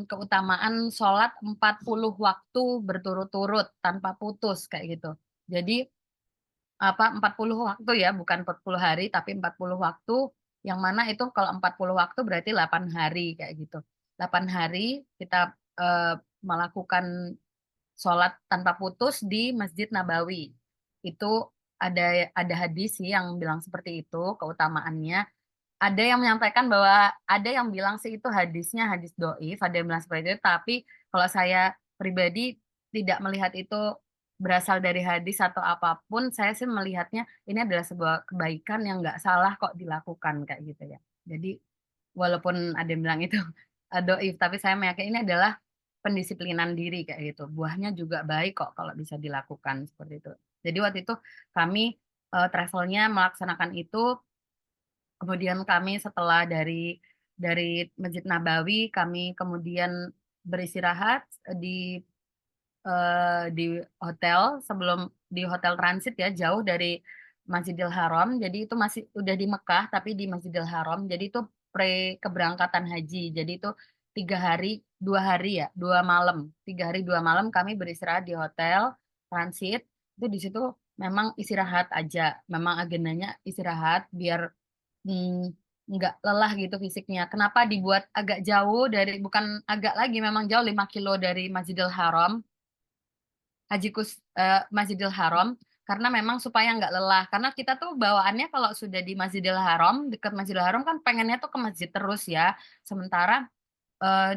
keutamaan sholat 40 waktu berturut-turut tanpa putus kayak gitu. Jadi 40 waktu ya, bukan 40 hari tapi 40 waktu, yang mana itu kalau 40 waktu berarti 8 hari kayak gitu. 8 hari kita eh, melakukan sholat tanpa putus di Masjid Nabawi. Itu ada ada hadis sih yang bilang seperti itu keutamaannya. Ada yang menyampaikan bahwa ada yang bilang sih itu hadisnya hadis doif, ada yang bilang seperti itu, tapi kalau saya pribadi tidak melihat itu berasal dari hadis atau apapun, saya sih melihatnya ini adalah sebuah kebaikan yang nggak salah kok dilakukan kayak gitu ya. Jadi walaupun ada yang bilang itu doif, tapi saya meyakini ini adalah pendisiplinan diri kayak gitu. Buahnya juga baik kok kalau bisa dilakukan seperti itu. Jadi waktu itu kami travelnya melaksanakan itu. Kemudian kami setelah dari Masjid Nabawi, kami kemudian beristirahat di hotel sebelum di hotel transit ya, jauh dari Masjidil Haram. Jadi itu masih udah di Mekah tapi di Masjidil Haram. Jadi itu pre keberangkatan haji. Jadi itu 3 hari 2 hari ya, 2 malam, 3 hari 2 malam kami beristirahat di hotel transit. Itu di situ memang istirahat aja, memang agendanya istirahat biar nggak lelah gitu fisiknya. Kenapa dibuat agak jauh dari, bukan agak lagi, memang jauh 5 kilo dari Masjidil Haram, Masjidil Haram, karena memang supaya nggak lelah. Karena kita tuh bawaannya kalau sudah di Masjidil Haram, dekat Masjidil Haram kan pengennya tuh ke masjid terus ya. Sementara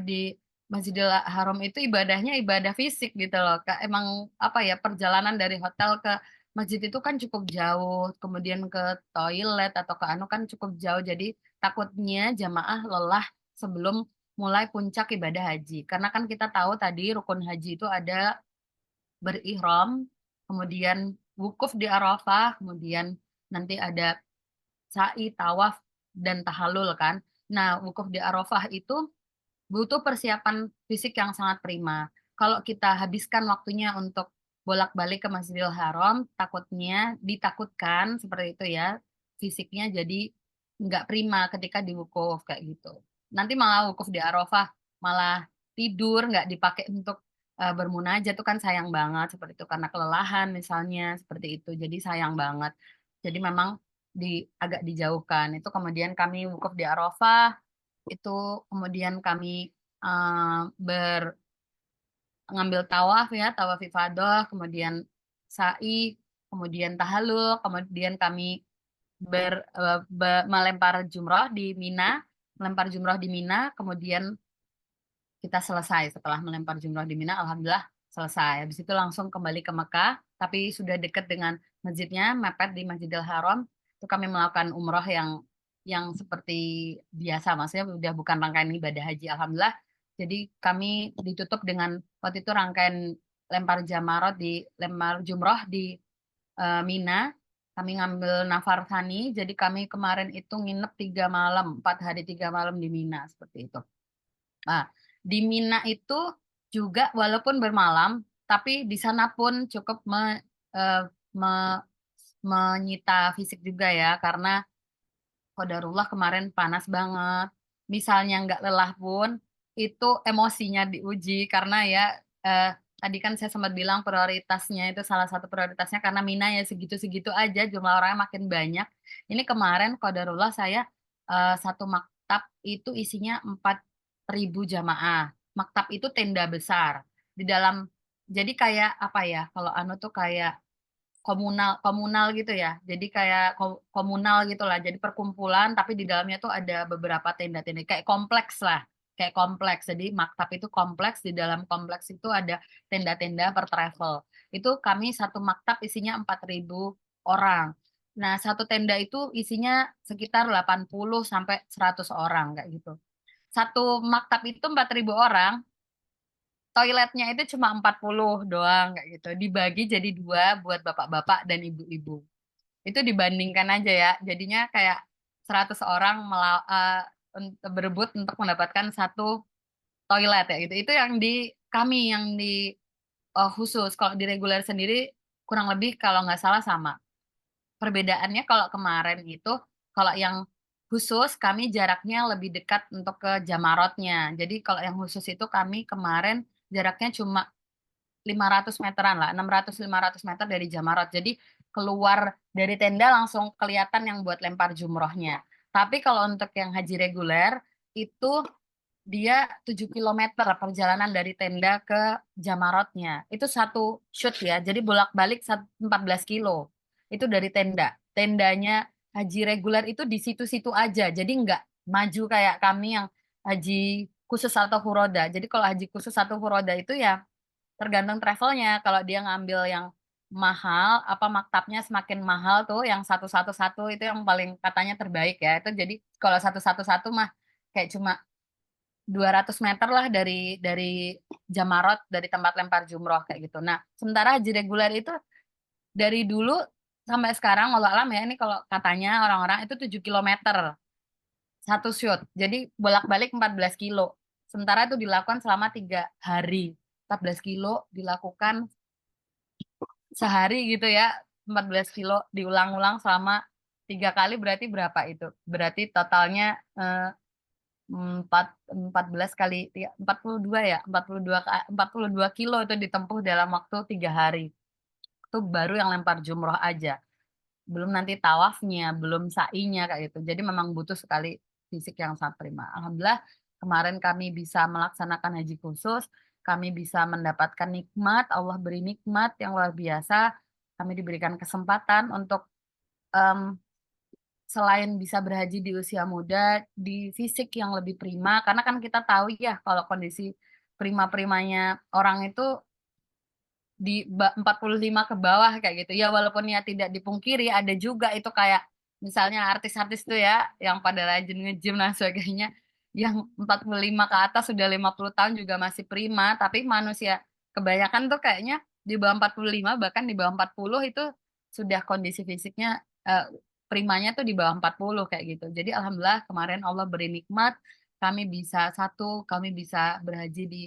di Masjidil Haram itu ibadahnya ibadah fisik gitu loh. Emang apa ya, perjalanan dari hotel ke masjid itu kan cukup jauh, kemudian ke toilet atau ke anu kan cukup jauh. Jadi takutnya jamaah lelah sebelum mulai puncak ibadah haji. Karena kan kita tahu tadi rukun haji itu ada berihram, kemudian wukuf di Arafah, kemudian nanti ada sa'i, tawaf, dan tahalul kan. Nah, wukuf di Arafah itu butuh persiapan fisik yang sangat prima. Kalau kita habiskan waktunya untuk bolak-balik ke Masjidil Haram, ditakutkan seperti itu ya, fisiknya jadi nggak prima ketika di wukuf kayak gitu. Nanti malah wukuf di Arafah, malah tidur, nggak dipakai untuk bermunajat itu kan sayang banget seperti itu karena kelelahan misalnya seperti itu. Jadi sayang banget. Jadi memang agak dijauhkan. Itu kemudian kami wukuf di Arafah, itu kemudian kami ngambil tawaf ya, tawaf ifadah, kemudian sa'i, kemudian tahallul, kemudian kami melempar jumroh di Mina, kemudian kita selesai setelah melempar jumroh di Mina, alhamdulillah selesai. Habis itu langsung kembali ke Mekah, tapi sudah dekat dengan masjidnya, mepet di Masjidil Haram. Itu kami melakukan umroh yang seperti biasa, maksudnya udah bukan rangkaian ibadah haji, alhamdulillah. Jadi kami ditutup dengan waktu itu rangkaian lempar jumroh di Mina. Kami ngambil nafar thani, jadi kami kemarin itu nginep 3 malam, 4 hari 3 malam di Mina seperti itu. Nah, di Mina itu juga walaupun bermalam, tapi di sana pun cukup eh, me- menyita fisik juga ya, karena qadarullah kemarin panas banget. Misalnya nggak lelah pun, itu emosinya diuji karena ya eh, tadi kan saya sempat bilang prioritasnya itu salah satu prioritasnya karena Mina ya segitu-segitu aja jumlah orangnya makin banyak. Ini kemarin qadarullah saya satu maktab itu isinya 4.000 jamaah. Maktab itu tenda besar di dalam. Jadi kayak apa ya? Kalau anu tuh kayak komunal komunal gitu ya. Jadi kayak komunal gitu lah. Jadi perkumpulan tapi di dalamnya tuh ada beberapa tenda-tenda kayak kompleks lah. Kayak kompleks. Jadi maktab itu kompleks, di dalam kompleks itu ada tenda-tenda per travel. Itu kami satu maktab isinya 4.000 orang. Nah, satu tenda itu isinya sekitar 80 sampai 100 orang kayak gitu. Satu maktab itu 4.000 orang, toiletnya itu cuma 40 doang kayak gitu. Dibagi jadi 2 buat bapak-bapak dan ibu-ibu. Itu dibandingkan aja ya. Jadinya kayak 100 orang berebut untuk mendapatkan satu toilet ya gitu. Itu yang di kami yang di khusus. Kalau di reguler sendiri kurang lebih kalau nggak salah sama. Perbedaannya kalau kemarin itu, kalau yang khusus kami jaraknya lebih dekat untuk ke Jamarotnya. Jadi kalau yang khusus itu kami kemarin jaraknya cuma 500 meteran lah, 600-500 meter dari Jamarot. Jadi keluar dari tenda langsung kelihatan yang buat lempar jumrohnya. Tapi kalau untuk yang haji reguler itu dia 7 kilometer perjalanan dari tenda ke Jamarotnya. Itu satu shoot ya. Jadi bolak-balik 14 kilo. Itu dari tenda. Tendanya haji reguler itu di situ-situ aja. Jadi nggak maju kayak kami yang haji khusus atau furoda. Jadi kalau haji khusus atau furoda itu ya tergantung travelnya. Kalau dia ngambil yang mahal, apa maktabnya semakin mahal tuh, yang satu-satu-satu itu yang paling katanya terbaik ya. Itu jadi kalau satu-satu-satu mah kayak cuma 200 meter lah dari Jamarot, dari tempat lempar jumroh kayak gitu. Nah, sementara haji reguler itu dari dulu sampai sekarang, walau alam ya, ini kalau katanya orang-orang itu 7 kilometer satu shoot. Jadi bolak-balik 14 kilo. Sementara itu dilakukan selama 3 hari. 14 kilo dilakukan sehari gitu ya. 14 kilo diulang-ulang selama 3 kali berarti berapa itu? Berarti totalnya 14 kali 42 ya, 42 kilo itu ditempuh dalam waktu 3 hari. Itu baru yang lempar jumroh aja. Belum nanti tawafnya, belum sa'inya kayak gitu. Jadi memang butuh sekali fisik yang sangat prima. Alhamdulillah kemarin kami bisa melaksanakan haji khusus, kami bisa mendapatkan nikmat, Allah beri nikmat yang luar biasa. kami diberikan kesempatan untuk em, selain bisa berhaji di usia muda, di fisik yang lebih prima, karena kan kita tahu ya kalau kondisi prima-primanya orang itu di 45 ke bawah kayak gitu. Ya walaupun ya tidak dipungkiri ada juga itu kayak misalnya artis-artis tuh ya yang pada rajin nge-gym dan sebagainya yang 45 ke atas sudah 50 tahun juga masih prima, tapi manusia kebanyakan tuh kayaknya di bawah 45 bahkan di bawah 40 itu sudah kondisi fisiknya eh, primanya tuh di bawah 40 kayak gitu. Jadi alhamdulillah kemarin Allah beri nikmat kami bisa berhaji di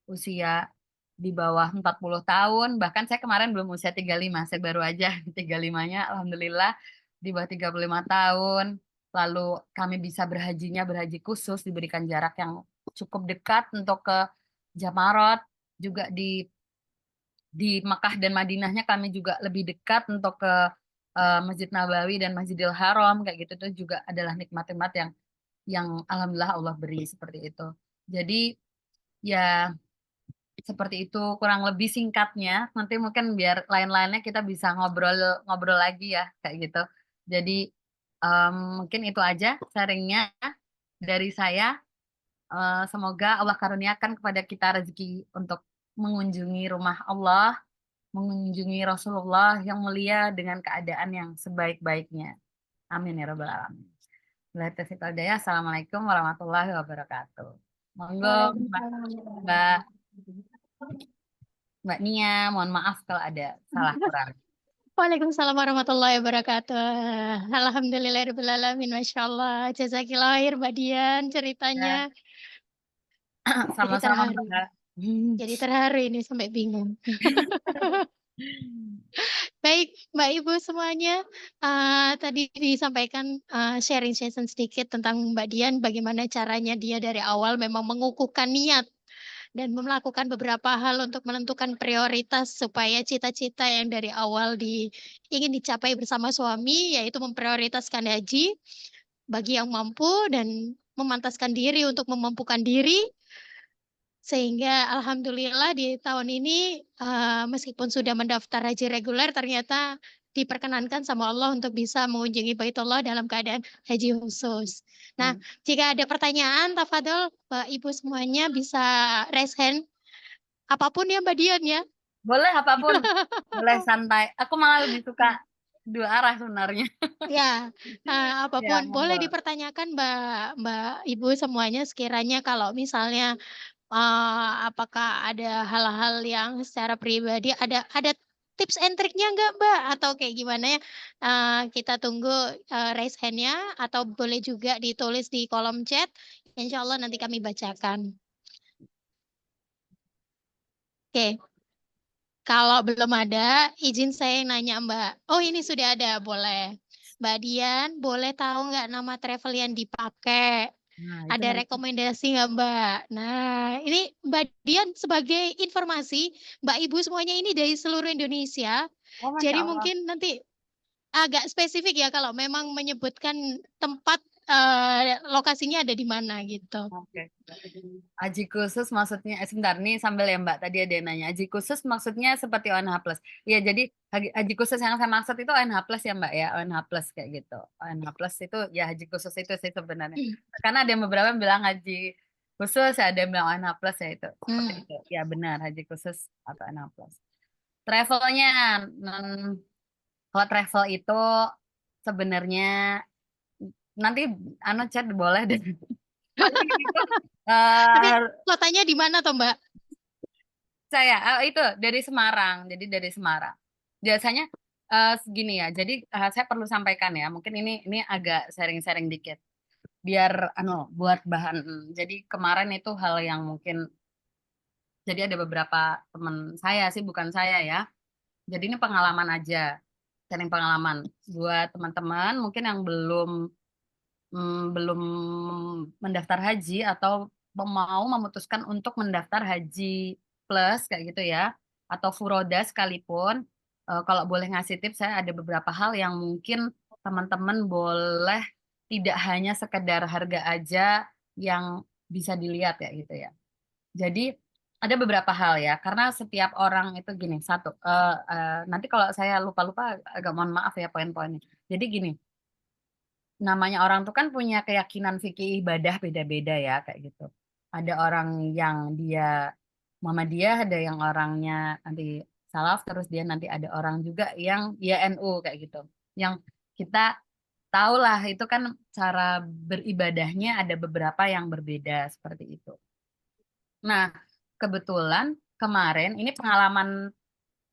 usia di bawah 40 tahun. Bahkan saya kemarin belum usia 35, saya baru aja 35-nya alhamdulillah di bawah 35 tahun. Lalu kami bisa berhaji khusus diberikan jarak yang cukup dekat untuk ke Jamarot, juga di Makkah dan Madinahnya kami juga lebih dekat untuk ke Masjid Nabawi dan Masjidil Haram kayak gitu itu juga adalah nikmat-nikmat yang alhamdulillah Allah beri seperti itu. Jadi ya seperti itu kurang lebih singkatnya. Nanti mungkin biar lain-lainnya kita bisa ngobrol-ngobrol lagi ya kayak gitu. Jadi mungkin itu aja sharingnya dari saya. Semoga Allah karuniakan kepada kita rezeki untuk mengunjungi rumah Allah, mengunjungi Rasulullah yang mulia dengan keadaan yang sebaik-baiknya. Amin ya rabbal alamin. Wabillahi taufiq wal hidayah. Assalamualaikum warahmatullahi wabarakatuh. Monggo Mbak Waalaikumsalam. Mbak Nia, mohon maaf kalau ada salah kurang. Waalaikumsalam warahmatullahi wabarakatuh. Alhamdulillahirrahmanirrahim. Masya Allah. Jazakillah khair Mbak Dian ceritanya. Ya, Jadi sama-sama terharu. Mbak. Jadi terharu ini sampai bingung. Baik, Mbak Ibu semuanya, tadi disampaikan sharing session sedikit tentang Mbak Dian, bagaimana caranya dia dari awal memang mengukuhkan niat dan melakukan beberapa hal untuk menentukan prioritas supaya cita-cita yang dari awal ingin dicapai bersama suami, yaitu memprioritaskan haji bagi yang mampu dan memantaskan diri untuk memampukan diri, sehingga alhamdulillah di tahun ini meskipun sudah mendaftar haji reguler ternyata diperkenankan sama Allah untuk bisa mengunjungi Baitullah dalam keadaan haji khusus. Nah, jika ada pertanyaan, tafadhol Mbak Ibu semuanya bisa raise hand. Apapun ya Mbak Dian ya. Boleh apapun, boleh santai. Aku malah lebih suka dua arah sebenarnya. Ya, Ya, apapun boleh monggo. dipertanyakan Mbak Mbak Ibu semuanya sekiranya kalau misalnya apakah ada hal-hal yang secara pribadi ada tips and triknya nggak Mbak? Atau kayak gimana ya? Kita tunggu raise hand-nya atau boleh juga ditulis di kolom chat. Insya Allah nanti kami bacakan. Oke, kalau belum ada, izin saya nanya Mbak. Oh ini sudah ada, boleh. Mbak Dian, boleh tahu nggak nama travel yang dipakai? Nah, itu Ada nanti. rekomendasi nggak Mbak? Nah, ini Mbak Dian sebagai informasi, Mbak Ibu semuanya ini dari seluruh Indonesia. Oh, Masya Jadi Allah. mungkin nanti agak spesifik ya kalau memang menyebutkan tempat lokasinya ada di mana gitu. Oke. Haji khusus maksudnya, sebentar nih sambil ya Mbak, tadi ada yang nanya. Haji khusus maksudnya seperti ONH Plus. Iya, jadi haji khusus yang saya maksud itu ONH Plus ya Mbak ya, ONH Plus kayak gitu. ONH Plus itu ya haji khusus itu sih sebenarnya. Karena ada yang beberapa yang bilang haji khusus, ada yang bilang ONH Plus ya itu. Seperti itu. Ya benar, haji khusus atau ONH Plus. Travelnya, kalau travel itu sebenarnya nanti chat boleh deh. Tapi itu Tapi eh, kotanya di mana toh Mbak? saya itu dari Semarang, jadi dari Semarang. Biasanya segini ya. Jadi saya perlu sampaikan ya. Mungkin ini agak sharing-sharing dikit. Biar buat bahan. Jadi kemarin itu hal yang mungkin. Jadi ada beberapa teman saya sih, bukan saya ya. Jadi ini pengalaman aja, sharing pengalaman buat teman-teman mungkin yang belum mendaftar haji atau mau memutuskan untuk mendaftar haji plus kayak gitu ya, atau furoda sekalipun. Kalau boleh ngasih tips, saya ada beberapa hal yang mungkin teman-teman boleh tidak hanya sekedar harga aja yang bisa dilihat ya gitu ya. Jadi ada beberapa hal ya, karena setiap orang itu gini, satu, nanti kalau saya lupa-lupa agak mohon maaf ya poin-poinnya. Jadi gini, namanya orang tuh kan punya keyakinan fikih ibadah beda-beda ya kayak gitu. Ada orang yang dia Muhammadiyah, ada yang orangnya nanti salaf, terus dia nanti ada orang juga yang ya NU kayak gitu. Yang kita tahu lah itu kan cara beribadahnya ada beberapa yang berbeda seperti itu. Nah, kebetulan kemarin ini pengalaman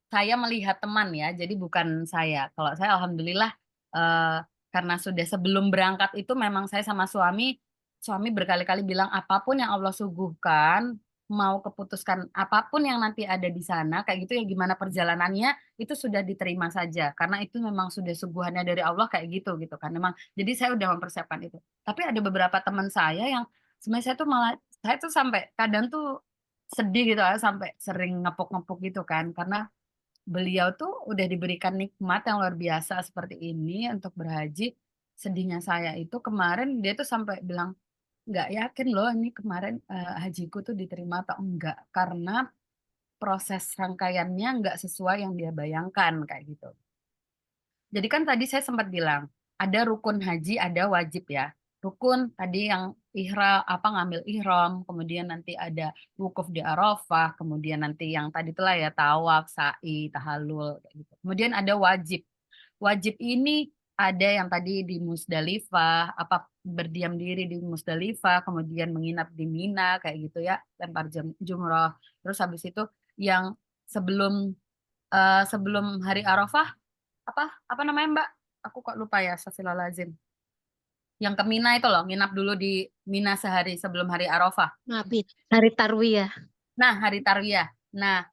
saya melihat teman ya, jadi bukan saya. Kalau saya alhamdulillah eh, karena sudah sebelum berangkat itu memang saya sama suami berkali-kali bilang apapun yang Allah suguhkan, mau keputuskan apapun yang nanti ada di sana, kayak gitu ya gimana perjalanannya itu sudah diterima saja, karena itu memang sudah suguhannya dari Allah kayak gitu gitu kan. Memang jadi saya udah mempersiapkan itu. Tapi ada beberapa teman saya yang sebenarnya saya tuh sampai kadang tuh sedih gitu ya, sampai sering ngepuk-ngepuk gitu kan, karena beliau tuh udah diberikan nikmat yang luar biasa seperti ini untuk berhaji. Sedihnya saya itu kemarin dia tuh sampai bilang nggak yakin loh ini kemarin hajiku tuh diterima atau enggak karena proses rangkaiannya nggak sesuai yang dia bayangkan kayak gitu. Jadi kan tadi saya sempat bilang ada rukun haji, ada wajib ya. Rukun tadi yang ngambil ihram, kemudian nanti ada wukuf di Arafah, kemudian nanti yang tadi itulah ya tawaf, sa'i, tahallul kayak gitu. Kemudian ada wajib. Wajib ini ada yang tadi di Musdalifah, apa berdiam diri di Musdalifah, kemudian menginap di Mina kayak gitu ya, lempar jumroh. Terus habis itu yang sebelum sebelum hari Arafah apa apa namanya Mbak? Aku kok lupa ya, astagfirullahaladzim. Yang ke Mina itu loh, nginap dulu di Mina sehari sebelum hari Arafah. Mabit. Hari Tarwiyah. Nah, hari Tarwiyah. Nah,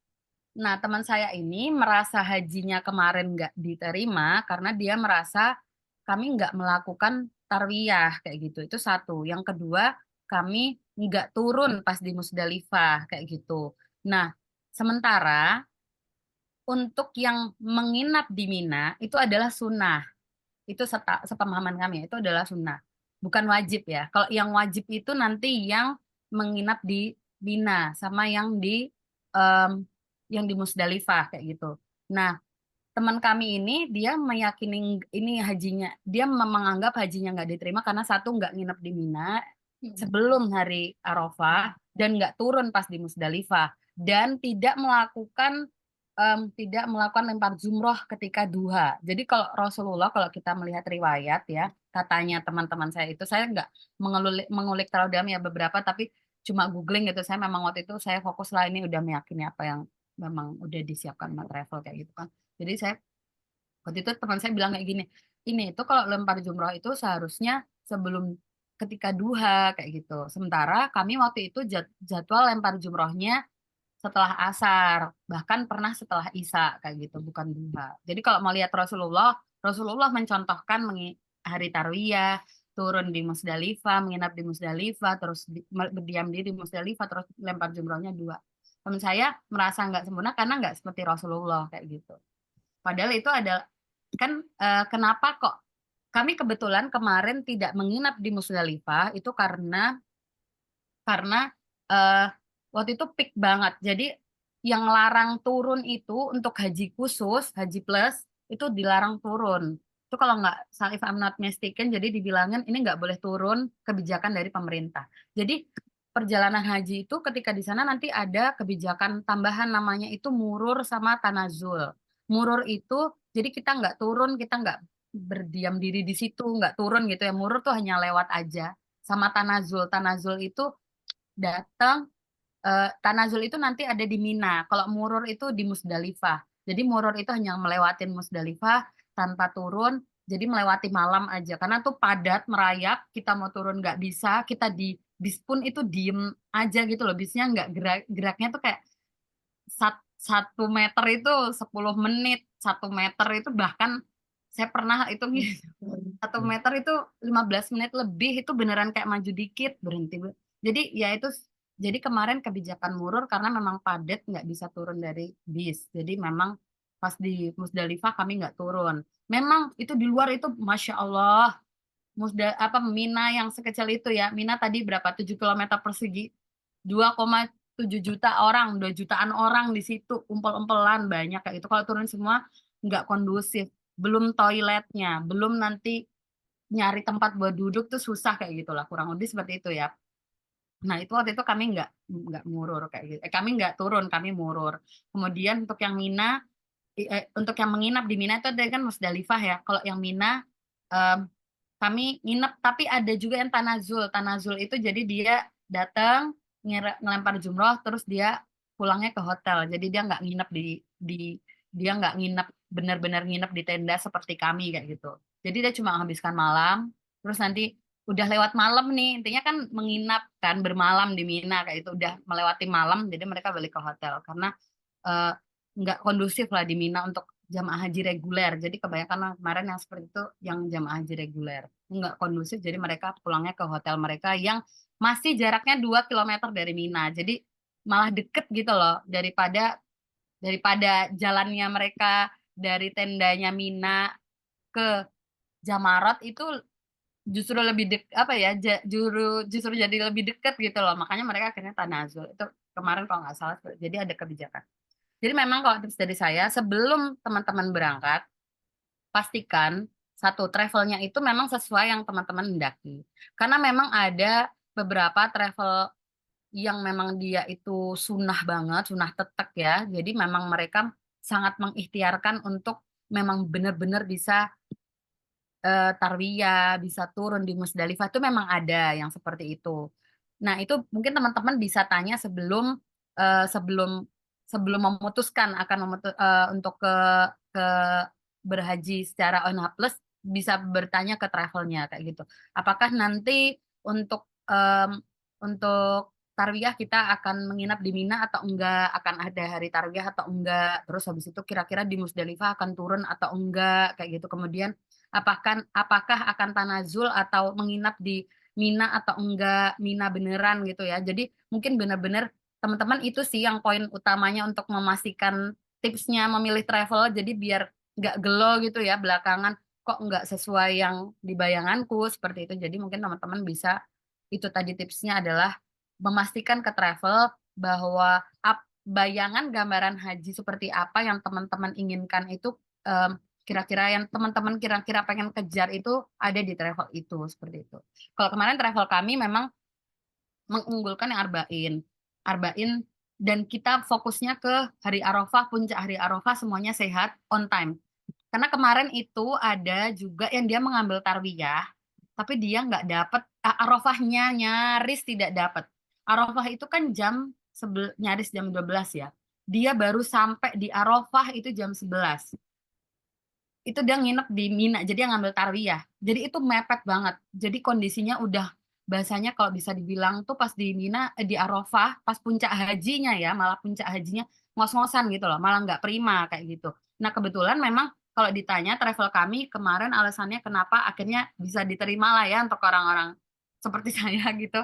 nah teman saya ini merasa hajinya kemarin nggak diterima karena dia merasa kami nggak melakukan Tarwiyah kayak gitu. Itu satu. Yang kedua, kami nggak turun pas di Musdalifah kayak gitu. Nah, sementara untuk yang menginap di Mina itu adalah sunnah. Itu sepemahaman kami itu adalah sunnah, bukan wajib ya. Kalau yang wajib itu nanti yang menginap di Mina sama em, yang di Musdalifah kayak gitu. Nah, teman kami ini dia meyakini ini hajinya, dia menganggap hajinya nggak diterima karena satu nggak nginep di Mina sebelum hari Arafah dan nggak turun pas di Musdalifah dan tidak melakukan lempar jumroh ketika duha. Jadi kalau Rasulullah, kalau kita melihat riwayat ya, katanya teman-teman saya itu, saya nggak mengulik terlalu dalam ya beberapa, tapi cuma googling gitu. Saya memang waktu itu saya fokus lah ini udah meyakini apa yang memang udah disiapkan sama travel kayak gitu kan. Jadi saya waktu itu teman saya bilang kayak gini, ini itu kalau lempar jumroh itu seharusnya sebelum ketika duha kayak gitu. Sementara kami waktu itu jadwal lempar jumrohnya setelah asar, bahkan pernah setelah isya kayak gitu, bukan duha. Jadi kalau mau lihat Rasulullah, Rasulullah mencontohkan hari Tarwiyah, turun di Musdalifah, menginap di Musdalifah, terus berdiam diri di Musdalifah, terus lempar jumrohnya dua. Teman saya merasa nggak sempurna karena nggak seperti Rasulullah kayak gitu. Padahal itu ada kan kenapa kok kami kebetulan kemarin tidak menginap di Musdalifah itu karena eh, waktu itu peak banget. Jadi yang larang turun itu untuk haji khusus, haji plus itu dilarang turun. Itu kalau nggak, if I'm not mistaken, jadi dibilangin ini nggak boleh turun kebijakan dari pemerintah. Jadi perjalanan haji itu ketika di sana nanti ada kebijakan tambahan namanya itu murur sama tanazul. Murur itu jadi kita nggak turun, kita nggak berdiam diri di situ, nggak turun gitu ya. Murur tuh hanya lewat aja. Sama tanazul. Tanazul itu datang Tanazul itu nanti ada di Mina. Kalau Murur itu di Musdalifah. Jadi Murur itu hanya melewatin Musdalifah tanpa turun. Jadi melewati malam aja. Karena tuh padat merayap. Kita mau turun nggak bisa. Kita di bis pun itu diem aja gitu loh. Bisnya nggak geraknya tuh kayak 1 meter itu 10 menit. 1 meter itu bahkan saya pernah itu gitu. 1 meter itu 15 menit lebih itu beneran kayak maju dikit berhenti. Jadi ya itu jadi kemarin kebijakan murur karena memang padat nggak bisa turun dari bis. Jadi memang pas di Musdalifah kami nggak turun. Memang itu di luar itu Masya Allah. Mina yang sekecil itu ya. Mina tadi berapa? 7 km persegi. 7 juta orang, 2 jutaan orang di situ, umpel-umpelan banyak kayak itu. Kalau turun semua nggak kondusif, belum toiletnya, belum nanti nyari tempat buat duduk tuh susah kayak gitulah, kurang lebih seperti itu ya. Nah itu waktu itu kami nggak murur kayak gitu. Kami nggak turun, kami murur. Kemudian untuk yang Mina, untuk yang menginap di Mina itu ada kan Musdalifah ya. Kalau yang Mina em, kami nginep, tapi ada juga yang tanazul. Tanazul itu jadi dia datang ngelempar jumroh, terus dia pulangnya ke hotel. Jadi dia nggak nginep di dia nggak nginep benar-benar nginep di tenda seperti kami kayak gitu. Jadi dia cuma menghabiskan malam, terus nanti udah lewat malam nih, intinya kan menginap kan bermalam di Mina kayak itu udah melewati malam, jadi mereka balik ke hotel karena eh, nggak kondusif lah di Mina untuk jamaah haji reguler. Jadi kebanyakan kemarin yang seperti itu yang jamaah haji reguler. Nggak kondusif, jadi mereka pulangnya ke hotel mereka yang masih jaraknya 2 kilometer dari Mina. Jadi malah deket gitu loh daripada jalannya mereka dari tendanya Mina ke Jamarat itu justru lebih apa ya justru jadi lebih deket gitu loh. Makanya mereka akhirnya tanazul. Itu kemarin kalau nggak salah jadi ada kebijakan. Jadi memang kalau tips dari saya, sebelum teman-teman berangkat, pastikan satu travelnya itu memang sesuai yang teman-teman hendaki. Karena memang ada beberapa travel yang memang dia itu sunnah banget, sunnah tetek ya. Jadi memang mereka sangat mengikhtiarkan untuk memang benar-benar bisa tarwiyah, bisa turun di Musdalifah itu memang ada yang seperti itu. Nah, itu mungkin teman-teman bisa tanya sebelum eh, sebelum sebelum memutuskan akan untuk ke berhaji secara ONH plus bisa bertanya ke travelnya kayak gitu. Apakah nanti untuk untuk tarwiyah kita akan menginap di Mina atau enggak, akan ada hari tarwiyah atau enggak, terus habis itu kira-kira di Musdalifah akan turun atau enggak kayak gitu. Kemudian apakah akan tanazul atau menginap di Mina atau enggak Mina beneran gitu ya. Jadi mungkin benar-benar teman-teman itu sih yang poin utamanya untuk memastikan tipsnya memilih travel. Jadi biar nggak gelo gitu ya belakangan kok nggak sesuai yang di bayanganku seperti itu. Jadi mungkin teman-teman bisa itu tadi tipsnya adalah memastikan ke travel bahwa bayangan gambaran haji seperti apa yang teman-teman inginkan itu em, kira-kira yang teman-teman kira-kira pengen kejar itu ada di travel itu seperti itu. Kalau kemarin travel kami memang mengunggulkan yang Arba'in. Arba'in dan kita fokusnya ke hari Arafah, puncak hari Arafah semuanya sehat on time. Karena kemarin itu ada juga yang dia mengambil tarwiyah, tapi dia nggak dapet Arafahnya nyaris tidak dapat. Arafah itu kan nyaris jam 12 ya. Dia baru sampai di Arafah itu jam 11. Itu dia nginep di Mina, jadi dia ngambil tarwiyah. Jadi itu mepet banget. Jadi kondisinya udah bahasanya kalau bisa dibilang tuh pas di Mina, di Arafah, pas puncak hajinya ya, malah puncak hajinya ngos-ngosan gitu loh, malah nggak prima kayak gitu. Nah kebetulan memang kalau ditanya travel kami kemarin alasannya kenapa akhirnya bisa diterima lah ya untuk orang-orang seperti saya gitu.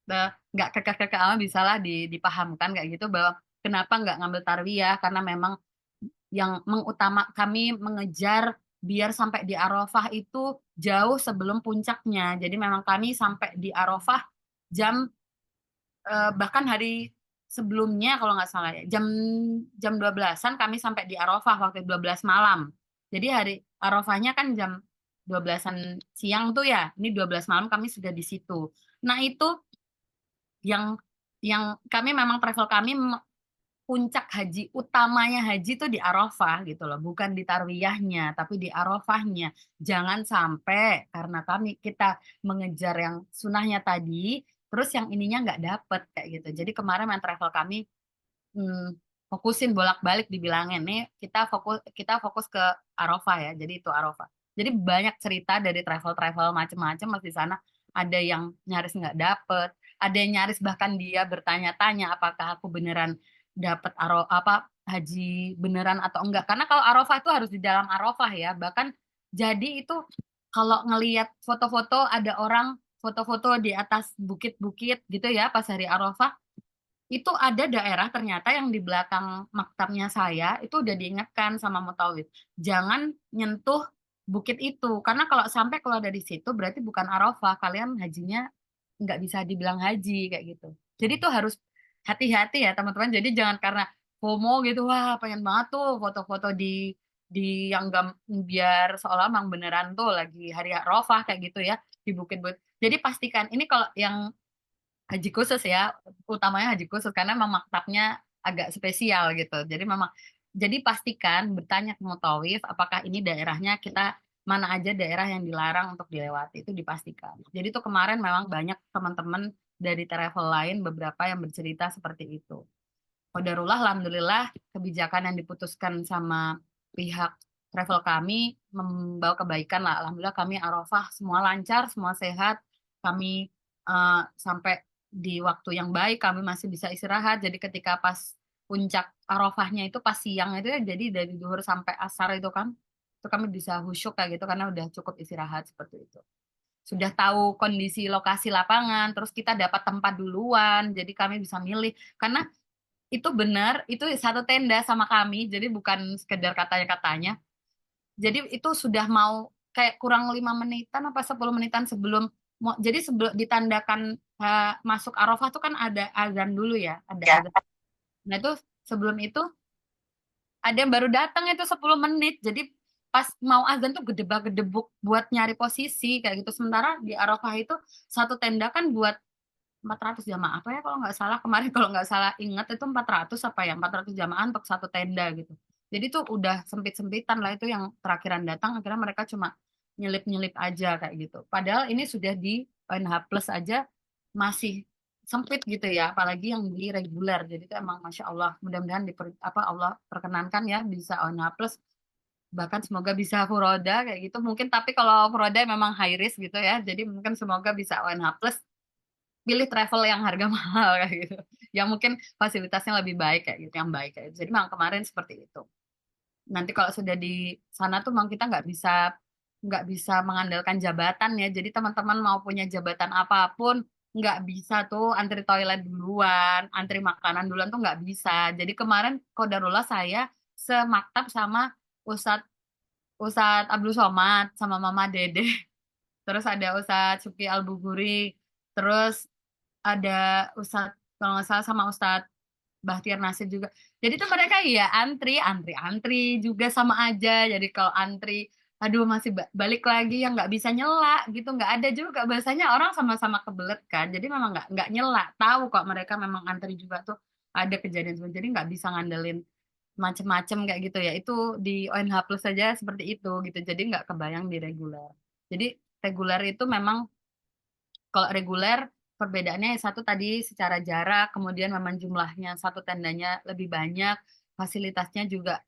Nggak kekeh-kekeh amat bisa lah dipahamkan kayak gitu bahwa kenapa nggak ngambil tarwiyah karena memang yang kami mengejar biar sampai di Arafah itu jauh sebelum puncaknya. Jadi memang kami sampai di Arafah jam bahkan hari sebelumnya kalau nggak salah ya jam jam 12-an kami sampai di Arafah waktu 12 malam. Jadi hari Arafahnya kan jam 12-an siang tuh ya. Ini 12 malam kami sudah di situ. Nah, itu yang kami memang travel kami puncak haji utamanya haji itu di Arafah gitu loh, bukan di tarwiyahnya, tapi di Arafahnya. Jangan sampai karena kita mengejar yang sunahnya tadi, terus yang ininya nggak dapet kayak gitu. Jadi kemarin main travel kami fokusin bolak-balik dibilangin nih kita fokus ke Arafah ya. Jadi itu Arafah. Jadi banyak cerita dari travel-travel macam-macam mas di sana. Ada yang nyaris nggak dapet, ada yang nyaris bahkan dia bertanya-tanya apakah aku beneran dapat haji beneran atau enggak. Karena kalau Arafah itu harus di dalam Arafah ya. Bahkan jadi itu kalau ngelihat foto-foto ada orang foto-foto di atas bukit-bukit gitu ya pas hari Arafah itu ada daerah ternyata yang di belakang maktabnya saya itu udah diingatkan sama Mutawif jangan nyentuh bukit itu karena kalau sampai keluar dari situ berarti bukan Arafah kalian hajinya nggak bisa dibilang haji kayak gitu jadi itu harus hati-hati ya teman-teman. Jadi jangan karena FOMO gitu, wah pengen banget tuh foto-foto di yang biar seolah memang beneran tuh lagi hari Arafah kayak gitu ya di Bukit-Bukit. Jadi pastikan ini kalau yang haji khusus ya, utamanya haji khusus karena memang maktabnya agak spesial gitu. Jadi pastikan bertanya ke mutawif apakah ini daerahnya kita mana aja daerah yang dilarang untuk dilewati itu dipastikan. Jadi tuh kemarin memang banyak teman-teman dari travel lain beberapa yang bercerita seperti itu. Qadarullah, alhamdulillah kebijakan yang diputuskan sama pihak travel kami membawa kebaikan lah. Alhamdulillah kami Arafah semua lancar, semua sehat. Kami sampai di waktu yang baik, kami masih bisa istirahat. Jadi ketika pas puncak Arafahnya itu pas siang itu ya, jadi dari zuhur sampai asar itu kami bisa khusyuk kayak gitu karena udah cukup istirahat seperti itu. Sudah tahu kondisi lokasi lapangan, terus kita dapat tempat duluan, jadi kami bisa milih. Karena itu benar, itu satu tenda sama kami, jadi bukan sekedar katanya-katanya. Jadi itu sudah mau kayak kurang 5 menitan apa 10 menitan sebelum jadi sebelum ditandakan masuk Arafah tuh kan ada azan dulu ya, ada azan. Nah itu sebelum itu ada yang baru datang itu 10 menit. Jadi pas mau azan tuh gedebak-gedebuk buat nyari posisi kayak gitu. Sementara di Arafah itu satu tenda kan buat 400 jamaah apa ya kalau nggak salah kemarin kalau nggak salah ingat itu 400 apa ya 400 jamaah untuk satu tenda gitu. Jadi tuh udah sempit-sempitan lah itu yang terakhiran datang akhirnya mereka cuma nyelip-nyelip aja kayak gitu. Padahal ini sudah di ONH Plus aja masih sempit gitu ya, apalagi yang beli reguler. Jadi itu emang masya Allah mudah-mudahan Allah perkenankan ya bisa ONH Plus bahkan semoga bisa furoda kayak gitu mungkin tapi kalau furoda memang high risk gitu ya jadi mungkin semoga bisa ONH Plus pilih travel yang harga mahal kayak gitu yang mungkin fasilitasnya lebih baik kayak gitu yang baik kayak gitu. Jadi memang kemarin seperti itu nanti kalau sudah di sana tuh memang kita nggak bisa mengandalkan jabatan ya jadi teman-teman mau punya jabatan apapun nggak bisa tuh antri toilet duluan antri makanan duluan tuh nggak bisa jadi kemarin qadarullah saya semaktab sama Ustadz Ustadz Abdul Somad sama Mama Dede terus ada Ustadz Suki Al-Buguri terus ada Ustadz kalau nggak salah sama Ustadz Bahtiar Nasir juga. Jadi tuh mereka ya antri juga sama aja. Jadi kalau antri, aduh masih balik lagi yang nggak bisa nyela gitu, nggak ada juga. Biasanya orang sama-sama kebelet kan. Jadi memang nggak nyela. Tahu kok mereka memang antri juga tuh ada kejadian seperti. Jadi nggak bisa ngandelin macem-macem kayak gitu ya. Itu di ONH Plus saja seperti itu gitu. Jadi nggak kebayang di reguler. Jadi reguler itu memang kalau reguler perbedaannya satu tadi secara jarak, kemudian memang jumlahnya satu tendanya lebih banyak, fasilitasnya juga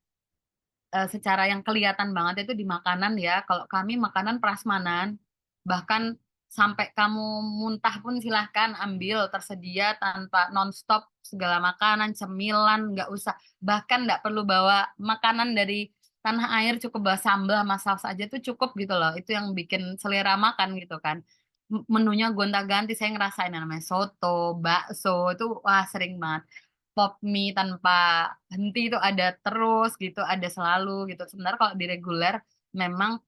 secara yang kelihatan banget itu di makanan ya. Kalau kami makanan prasmanan, bahkan sampai kamu muntah pun silahkan ambil tersedia tanpa nonstop segala makanan, cemilan, nggak usah. Bahkan nggak perlu bawa makanan dari tanah air, cukup bawa sambal sama saus aja tuh cukup gitu loh. Itu yang bikin selera makan gitu kan. Menunya gonta-ganti, saya ngerasain yang namanya soto, bakso, itu wah sering banget pop mie tanpa henti itu ada terus gitu, ada selalu gitu. Sementara kalau di reguler memang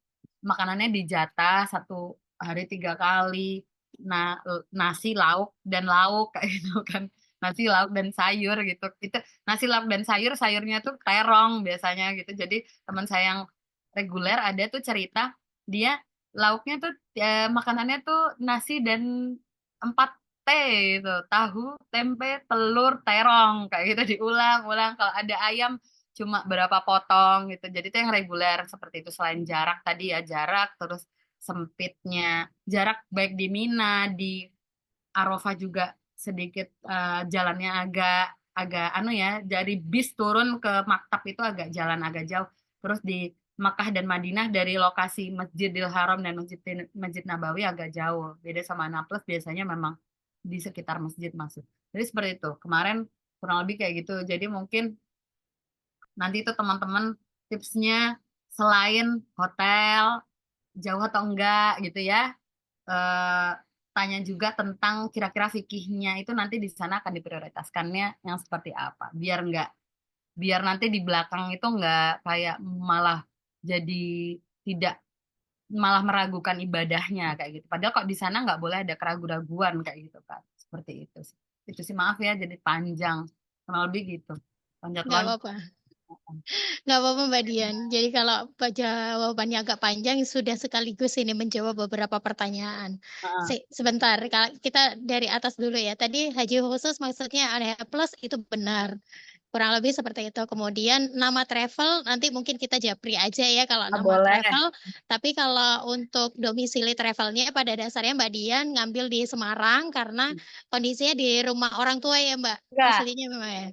makanannya dijatah 1 hari 3 kali. Nah, nasi lauk dan lauk kayak gitu kan. Nasi lauk dan sayur gitu. Itu nasi lauk dan sayurnya tuh terong biasanya gitu. Jadi teman saya yang reguler ada tuh cerita dia lauknya tuh makanannya tuh nasi dan 4T itu tahu tempe telur terong kayak gitu diulang-ulang kalau ada ayam cuma berapa potong gitu jadi itu yang reguler seperti itu selain jarak tadi ya jarak terus sempitnya jarak baik di Mina di Arafah juga sedikit jalannya agak agak anu ya dari bis turun ke maktab itu agak jalan agak jauh terus di Makkah dan Madinah dari lokasi Masjidil Haram dan Masjid Nabawi agak jauh beda sama Nablus biasanya memang di sekitar masjid masuk jadi seperti itu kemarin kurang lebih kayak gitu jadi mungkin nanti itu teman-teman tipsnya selain hotel jauh atau enggak gitu ya eh, tanya juga tentang kira-kira fikihnya itu nanti di sana akan diprioritaskannya yang seperti apa biar nanti di belakang itu enggak kayak malah jadi tidak malah meragukan ibadahnya kayak gitu padahal kok di sana nggak boleh ada keraguan-raguan kayak gitu kan seperti itu sih. Itu sih maaf ya jadi panjang. Kurang lebih gitu. Nggak Loncat-loncat. apa-apa. Nggak apa-apa Mbak Dian. Jadi kalau jawabannya agak panjang, sudah sekaligus ini menjawab beberapa pertanyaan. Heeh. Sebentar, kalau kita dari atas dulu ya. Tadi haji khusus maksudnya ada plus itu benar. Kurang lebih seperti itu. Kemudian nama travel nanti mungkin kita japri aja ya kalau nama Boleh. travel. Tapi kalau untuk domisili travelnya pada dasarnya Mbak Dian ngambil di Semarang karena kondisinya di rumah orang tua ya Mbak. Enggak, Aslinya memang ya.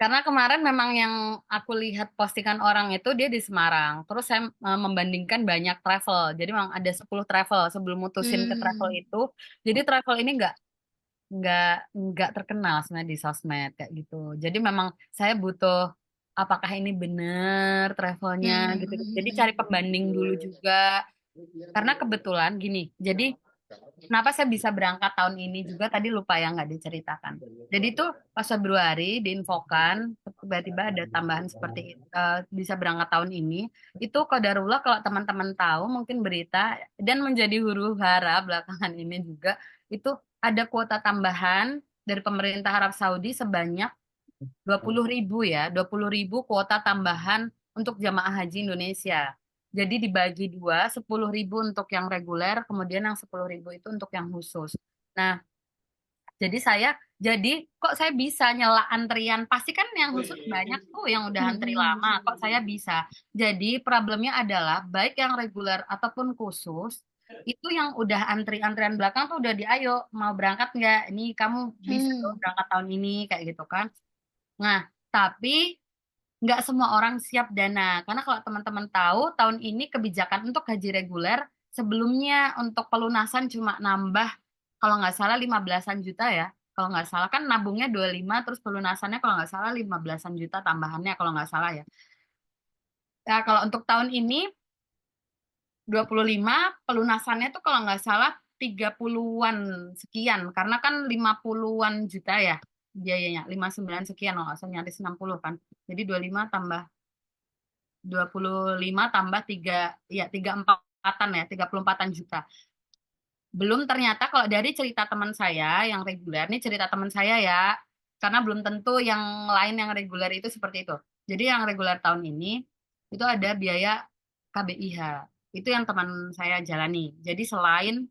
karena kemarin memang yang aku lihat postingan orang itu dia di Semarang. Terus saya membandingkan banyak travel. Jadi memang ada 10 travel sebelum mutusin ke travel Hmm. itu. Jadi travel ini nggak terkenal sebenarnya di sosmed kayak gitu. Jadi memang saya butuh apakah ini benar travelnya gitu. Jadi cari pembanding dulu juga. Karena kebetulan gini. Jadi kenapa saya bisa berangkat tahun ini juga tadi lupa yang nggak diceritakan. Jadi itu pas Februari diinfokan tiba-tiba ada tambahan seperti bisa berangkat tahun ini. Itu qadarullah kalau teman-teman tahu mungkin berita dan menjadi huru hara belakangan ini juga itu ada kuota tambahan dari pemerintah Arab Saudi sebanyak 20.000 ya, 20.000 kuota tambahan untuk jamaah haji Indonesia. Jadi dibagi dua, 10.000 untuk yang reguler, kemudian yang 10.000 itu untuk yang khusus. Nah, jadi kok saya bisa nyela antrian? Pasti kan yang khusus banyak tuh yang udah antri lama, kok saya bisa? Jadi problemnya adalah baik yang reguler ataupun khusus, itu yang udah antrian belakang tuh udah di ayo mau berangkat nggak? Ini kamu bisa tuh berangkat tahun ini kayak gitu kan? Nah, tapi nggak semua orang siap dana. Karena kalau teman-teman tahu, tahun ini kebijakan untuk haji reguler sebelumnya untuk pelunasan cuma nambah, kalau nggak salah 15-an juta ya. Kalau nggak salah kan nabungnya 25, terus pelunasannya kalau nggak salah 15-an juta tambahannya kalau nggak salah ya. Nah, kalau untuk tahun ini 25 pelunasannya tuh kalau nggak salah 30-an sekian. Karena kan 50-an juta ya biayanya. 59 sekian loh, asal nyaris 60 kan. Jadi 25 tambah 25 tambah 3 ya 34-an ya 34-an juta. Belum ternyata kalau dari cerita teman saya yang reguler, ini cerita teman saya ya, karena belum tentu yang lain yang reguler itu seperti itu. Jadi yang reguler tahun ini itu ada biaya KBIH. Itu yang teman saya jalani. Jadi selain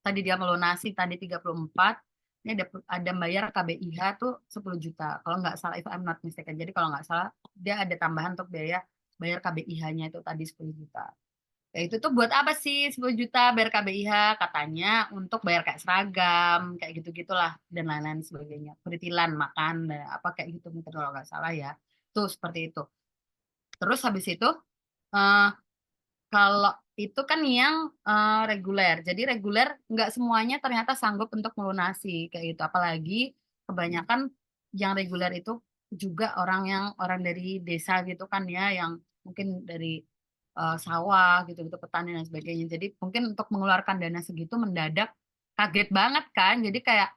tadi dia melunasi tadi 34, ini ada bayar KBIH tuh 10 juta. Kalau nggak salah, itu I'm not mistaken. Jadi kalau nggak salah, dia ada tambahan untuk biaya bayar KBIH-nya itu tadi 10 juta. Ya itu tuh buat apa sih 10 juta bayar KBIH? Katanya untuk bayar kayak seragam, kayak gitu-gitulah, dan lain-lain sebagainya. Peritilan, makan, dan apa kayak gitu mungkin kalau nggak salah ya. Tuh seperti itu. Terus habis itu, eh, kalau itu kan yang reguler. Jadi reguler nggak semuanya ternyata sanggup untuk melunasi kayak gitu. Apalagi kebanyakan yang reguler itu juga orang dari desa gitu kan ya, yang mungkin dari sawah gitu gitu petani dan sebagainya. Jadi mungkin untuk mengeluarkan dana segitu mendadak kaget banget kan. Jadi kayak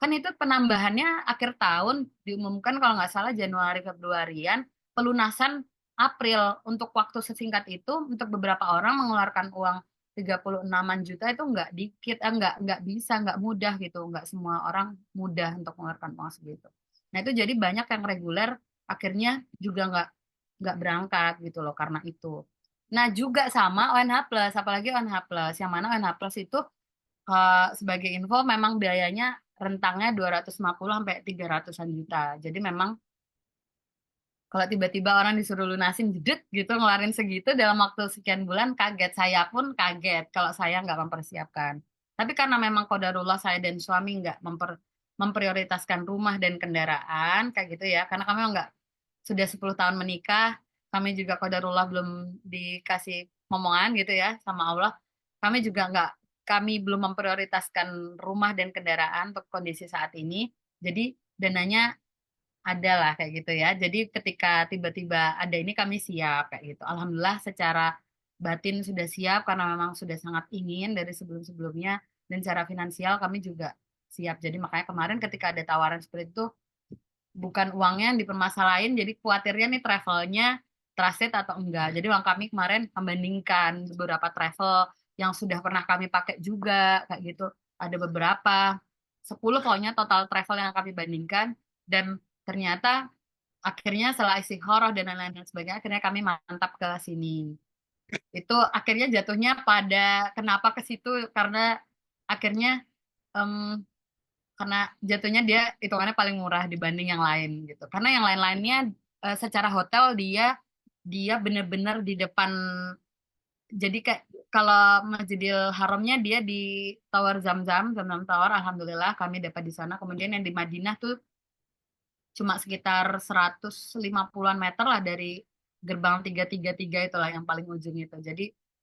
kan itu penambahannya akhir tahun diumumkan kalau nggak salah Januari Februarian, pelunasan April. Untuk waktu sesingkat itu untuk beberapa orang mengeluarkan uang 36-an juta itu nggak dikit, nggak bisa, nggak mudah gitu, nggak semua orang mudah untuk mengeluarkan uang segitu. Nah itu jadi banyak yang reguler akhirnya juga nggak berangkat gitu loh karena itu. Nah juga sama ONH Plus, apalagi ONH Plus, yang mana ONH Plus itu sebagai info memang biayanya rentangnya 250 sampai 300-an juta. Jadi memang kalau tiba-tiba orang disuruh lunasin jedut gitu ngeluarin segitu dalam waktu sekian bulan kaget. Saya pun kaget kalau saya nggak mempersiapkan. Tapi karena memang qadarullah saya dan suami nggak memprioritaskan rumah dan kendaraan kayak gitu ya. Karena kami nggak sudah 10 tahun menikah, kami juga qadarullah belum dikasih momongan gitu ya sama Allah. Kami juga nggak kami belum memprioritaskan rumah dan kendaraan untuk kondisi saat ini. Jadi dananya ada lah kayak gitu ya. Jadi ketika tiba-tiba ada ini kami siap kayak gitu. Alhamdulillah secara batin sudah siap karena memang sudah sangat ingin dari sebelum-sebelumnya dan secara finansial kami juga siap. Jadi makanya kemarin ketika ada tawaran seperti itu bukan uangnya yang dipermasalahin, jadi khawatirnya nih travelnya trusted atau enggak. Jadi uang kami kemarin membandingkan beberapa travel yang sudah pernah kami pakai juga kayak gitu. Ada beberapa. 10 pokoknya total travel yang kami bandingkan, dan ternyata akhirnya setelah istikharah dan lain-lain dan sebagainya, akhirnya kami mantap ke sini. Itu akhirnya jatuhnya pada kenapa ke situ, karena akhirnya em, karena jatuhnya dia hitungannya paling murah dibanding yang lain gitu. Karena yang lain-lainnya secara hotel dia dia bener-bener di depan, jadi kayak kalau Masjidil Haramnya dia di Tower Zamzam Tower, alhamdulillah kami dapat di sana. Kemudian yang di Madinah tuh cuma sekitar 150-an meter lah dari gerbang 333 itulah yang paling ujung itu.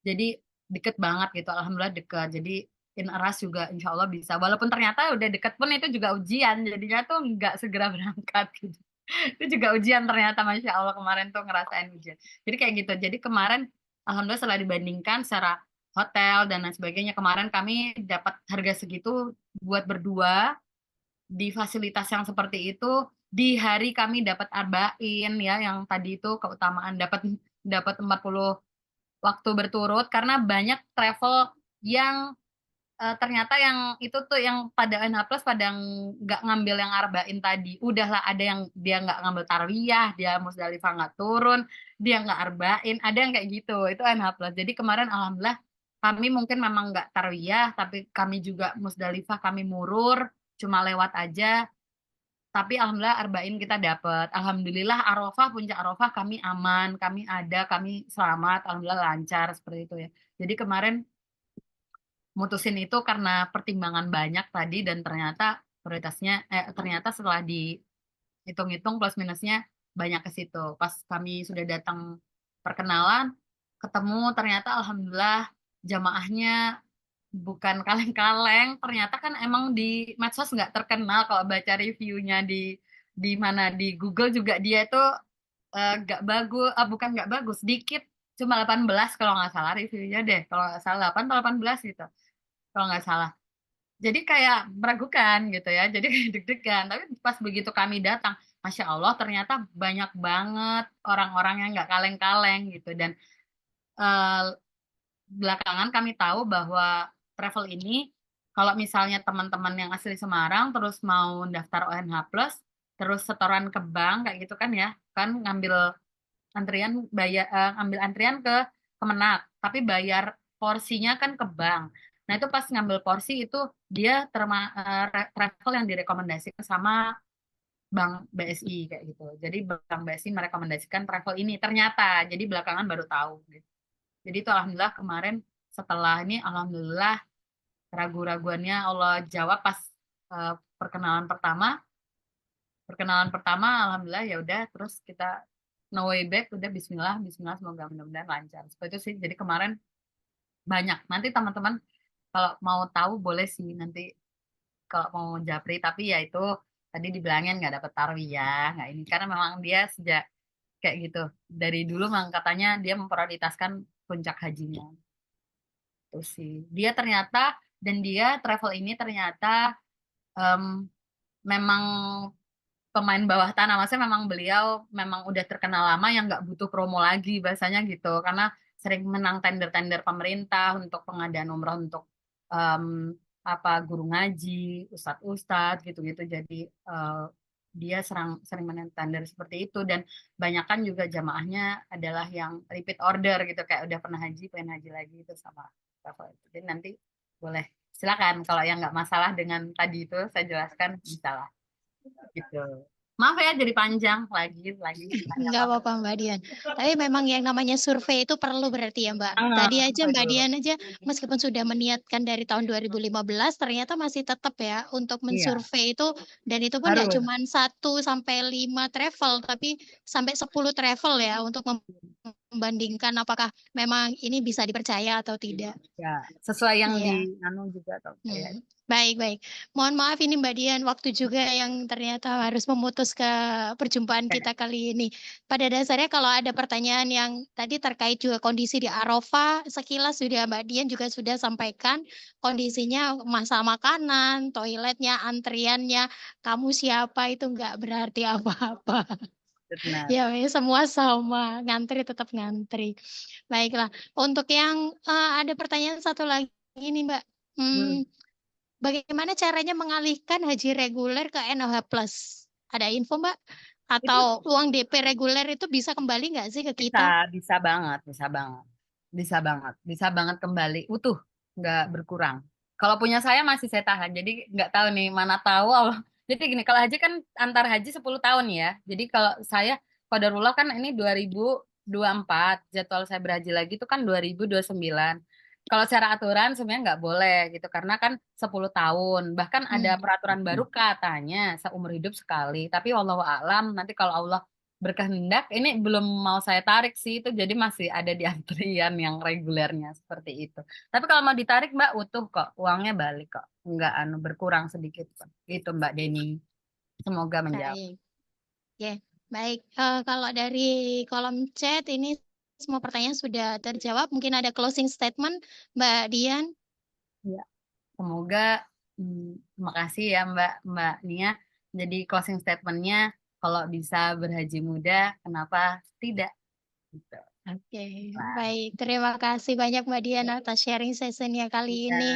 Jadi deket banget gitu, alhamdulillah deket. Jadi in a rush juga insya Allah bisa. Walaupun ternyata udah deket pun itu juga ujian, jadinya tuh nggak segera berangkat gitu. Itu juga ujian ternyata, Masya Allah kemarin tuh ngerasain ujian. Jadi kayak gitu. Jadi kemarin alhamdulillah setelah dibandingkan secara hotel dan lain sebagainya, kemarin kami dapat harga segitu buat berdua di fasilitas yang seperti itu, di hari kami dapat arba'in ya, yang tadi itu keutamaan dapat dapat 40 waktu berturut, karena banyak travel yang ternyata yang itu tuh yang pada NH Plus pada nggak ngambil yang arba'in tadi. Udahlah, ada yang dia nggak ngambil tarwiyah, dia Musdalifah nggak turun, dia nggak arba'in, ada yang kayak gitu. Itu NH Plus. Jadi kemarin alhamdulillah kami mungkin memang nggak tarwiyah, tapi kami juga Musdalifah, kami murur, cuma lewat aja. Tapi alhamdulillah arba'in kita dapat. Alhamdulillah Arafah, puncak Arafah kami aman, kami ada, kami selamat, alhamdulillah lancar seperti itu ya. Jadi kemarin mutusin itu karena pertimbangan banyak tadi, dan ternyata prioritasnya ternyata setelah dihitung-hitung plus minusnya banyak ke situ. Pas kami sudah datang perkenalan, ketemu ternyata alhamdulillah jamaahnya bukan kaleng-kaleng. Ternyata kan emang di medsos nggak terkenal, kalau baca reviewnya di mana di Google juga dia itu nggak bagus, bukan nggak bagus, dikit, cuma 18 kalau nggak salah reviewnya deh, kalau nggak salah 8 atau 18 gitu kalau nggak salah. Jadi kayak meragukan gitu ya, jadi kayak deg-degan. Tapi pas begitu kami datang, Masya Allah ternyata banyak banget orang-orang yang nggak kaleng-kaleng gitu. Dan eh, belakangan kami tahu bahwa travel ini, kalau misalnya teman-teman yang asli Semarang terus mau daftar ONH Plus, terus setoran ke bank kayak gitu kan ya, kan ngambil antrian, bayar ambil antrian ke Kemenak, tapi bayar porsinya kan ke bank. Nah itu pas ngambil porsi itu dia travel yang direkomendasikan sama Bank BSI kayak gitu. Jadi Bank BSI merekomendasikan travel ini ternyata. Jadi belakangan baru tahu gitu. Jadi itu alhamdulillah kemarin setelah ini alhamdulillah ragu-raguannya Allah jawab pas eh, perkenalan pertama. Perkenalan pertama alhamdulillah ya udah, terus kita no way back, udah bismillah bismillah, semoga mudah-mudahan lancar. Seperti itu sih. Jadi kemarin banyak. Nanti teman-teman kalau mau tahu boleh sih nanti kalau mau japri, tapi ya itu tadi dibilangin nggak dapet tarwiyah, nggak ini, karena memang dia sejak kayak gitu dari dulu memang katanya dia memprioritaskan puncak hajinya. Itu sih. Dia ternyata, dan dia travel ini ternyata em, memang pemain bawah tanah, maksudnya memang beliau memang udah terkenal lama yang nggak butuh promo lagi bahasanya gitu, karena sering menang tender-tender pemerintah untuk pengadaan umroh untuk em, apa guru ngaji, ustadz-ustadz gitu-gitu. Jadi eh, dia sering menang tender seperti itu, dan banyakan juga jamaahnya adalah yang repeat order gitu, kayak udah pernah haji pengen haji lagi itu sama travel itu. Jadi nanti boleh silakan kalau yang nggak masalah dengan tadi itu saya jelaskan, bisa lah gitu. Maaf ya jadi panjang lagi tanya Nggak apa. apa-apa Mbak Dian. Tapi memang yang namanya survei itu perlu berarti ya Mbak. Tadi aja Mbak Betul. Dian aja meskipun sudah meniatkan dari tahun 2015 ternyata masih tetap ya untuk Iya, mensurvei itu, dan itu pun nggak harus. cuma 1 sampai 5 travel tapi sampai 10 travel ya untuk membandingkan apakah memang ini bisa dipercaya atau tidak. Ya, sesuai yang di Iya. anu juga atau kayak. Baik, baik. Mohon maaf ini Mbak Dian, waktu juga yang ternyata harus memutus ke perjumpaan kita kali ini. Pada dasarnya kalau ada pertanyaan yang tadi terkait juga kondisi di Arafah, sekilas sudah Mbak Dian juga sudah sampaikan kondisinya, masa makanan, toiletnya, antriannya, kamu siapa itu nggak berarti apa-apa. Benar. Ya, semua sama, ngantri tetap ngantri. Baiklah, untuk yang ada pertanyaan satu lagi nih Mbak. Hmm. bagaimana caranya mengalihkan haji reguler ke NOH Plus? Ada info, Mbak? Itu Atau uang DP reguler itu bisa kembali nggak sih ke bisa, kita? bisa banget, bisa banget, bisa banget kembali utuh, nggak berkurang. Kalau punya saya masih saya tahan, jadi nggak tahu nih mana tahu Allah. Jadi gini, kalau haji kan antar haji 10 tahun ya. Jadi kalau saya qadarullah kan ini 2024, jadwal saya berhaji lagi itu kan 2029. Kalau secara aturan sebenarnya nggak boleh gitu karena kan 10 tahun. Bahkan ada peraturan baru katanya seumur hidup sekali. Tapi wallahu alam nanti kalau Allah berkehendak ini belum mau saya tarik sih itu jadi masih ada di antrian yang regulernya seperti itu. Tapi kalau mau ditarik Mbak utuh kok uangnya balik kok nggak berkurang sedikit kok. Itu Mbak Deni. Semoga menjawab. Baik. Ya, baik. Kalau dari kolom chat ini semua pertanyaan sudah terjawab. Mungkin ada closing statement, Mbak Dian. Ya, semoga terima kasih ya Mbak Nia. Jadi closing statementnya kalau bisa berhaji muda kenapa tidak gitu. Oke, Nah, baik. Terima kasih banyak Mbak Dian atas sharing sessionnya kali iya. ini.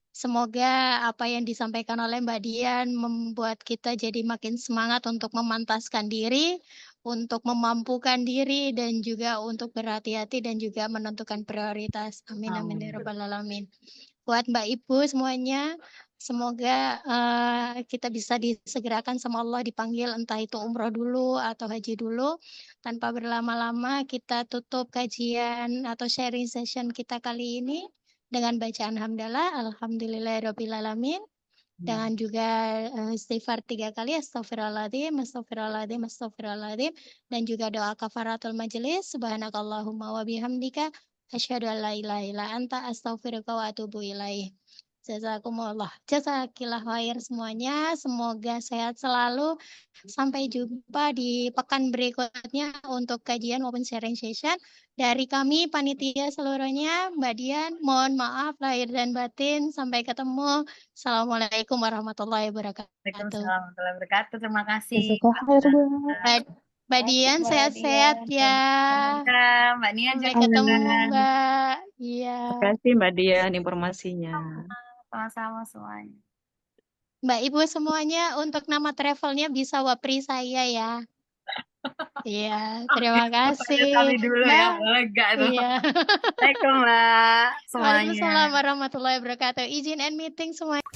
Semoga apa yang disampaikan oleh Mbak Dian membuat kita jadi makin semangat untuk memantaskan diri, untuk memampukan diri, dan juga untuk berhati-hati dan juga menentukan prioritas. Amin, amin, ya Amin. rabbal alamin. Buat Mbak Ibu semuanya, semoga kita bisa disegerakan sama Allah dipanggil entah itu umroh dulu atau haji dulu. Tanpa berlama-lama kita tutup kajian atau sharing session kita kali ini dengan bacaan hamdalah, alhamdulillahirrabbilalamin. Dan juga istighfar 3 kali, astagfirullahaladzim, astagfirullahaladzim, astagfirullahaladzim. Dan juga doa kafaratul majelis, subhanakallahumma wa bihamdika, asyhadu an la ilaha illa anta, astaghfiruka wa atubu ilaih. Jazakumullah, jazakillah khair semuanya. Semoga sehat selalu. Sampai jumpa di pekan berikutnya untuk kajian maupun sharing session. Dari kami panitia seluruhnya, Mbak Dian, mohon maaf lahir dan batin. Sampai ketemu. Assalamualaikum warahmatullahi wabarakatuh. Waalaikumsalam warahmatullahi wabarakatuh. Terima kasih. Jazakallah khair, Mbak. Mbak Dian Mbak sehat-sehat Dian. ya. Semoga Mbak Nia Sampai juga ketemu Mbak. Iya. Terima kasih Mbak Dian informasinya. sama-sama semuanya. Mbak Ibu semuanya untuk nama travelnya bisa wapri saya ya. Iya, terima kasih. Kami dulu ya, Mbak. boleh gak tuh? Iya. Assalamualaikum Mbak semuanya. Waalaikumsalam warahmatullahi wabarakatuh. Izin and meeting semuanya.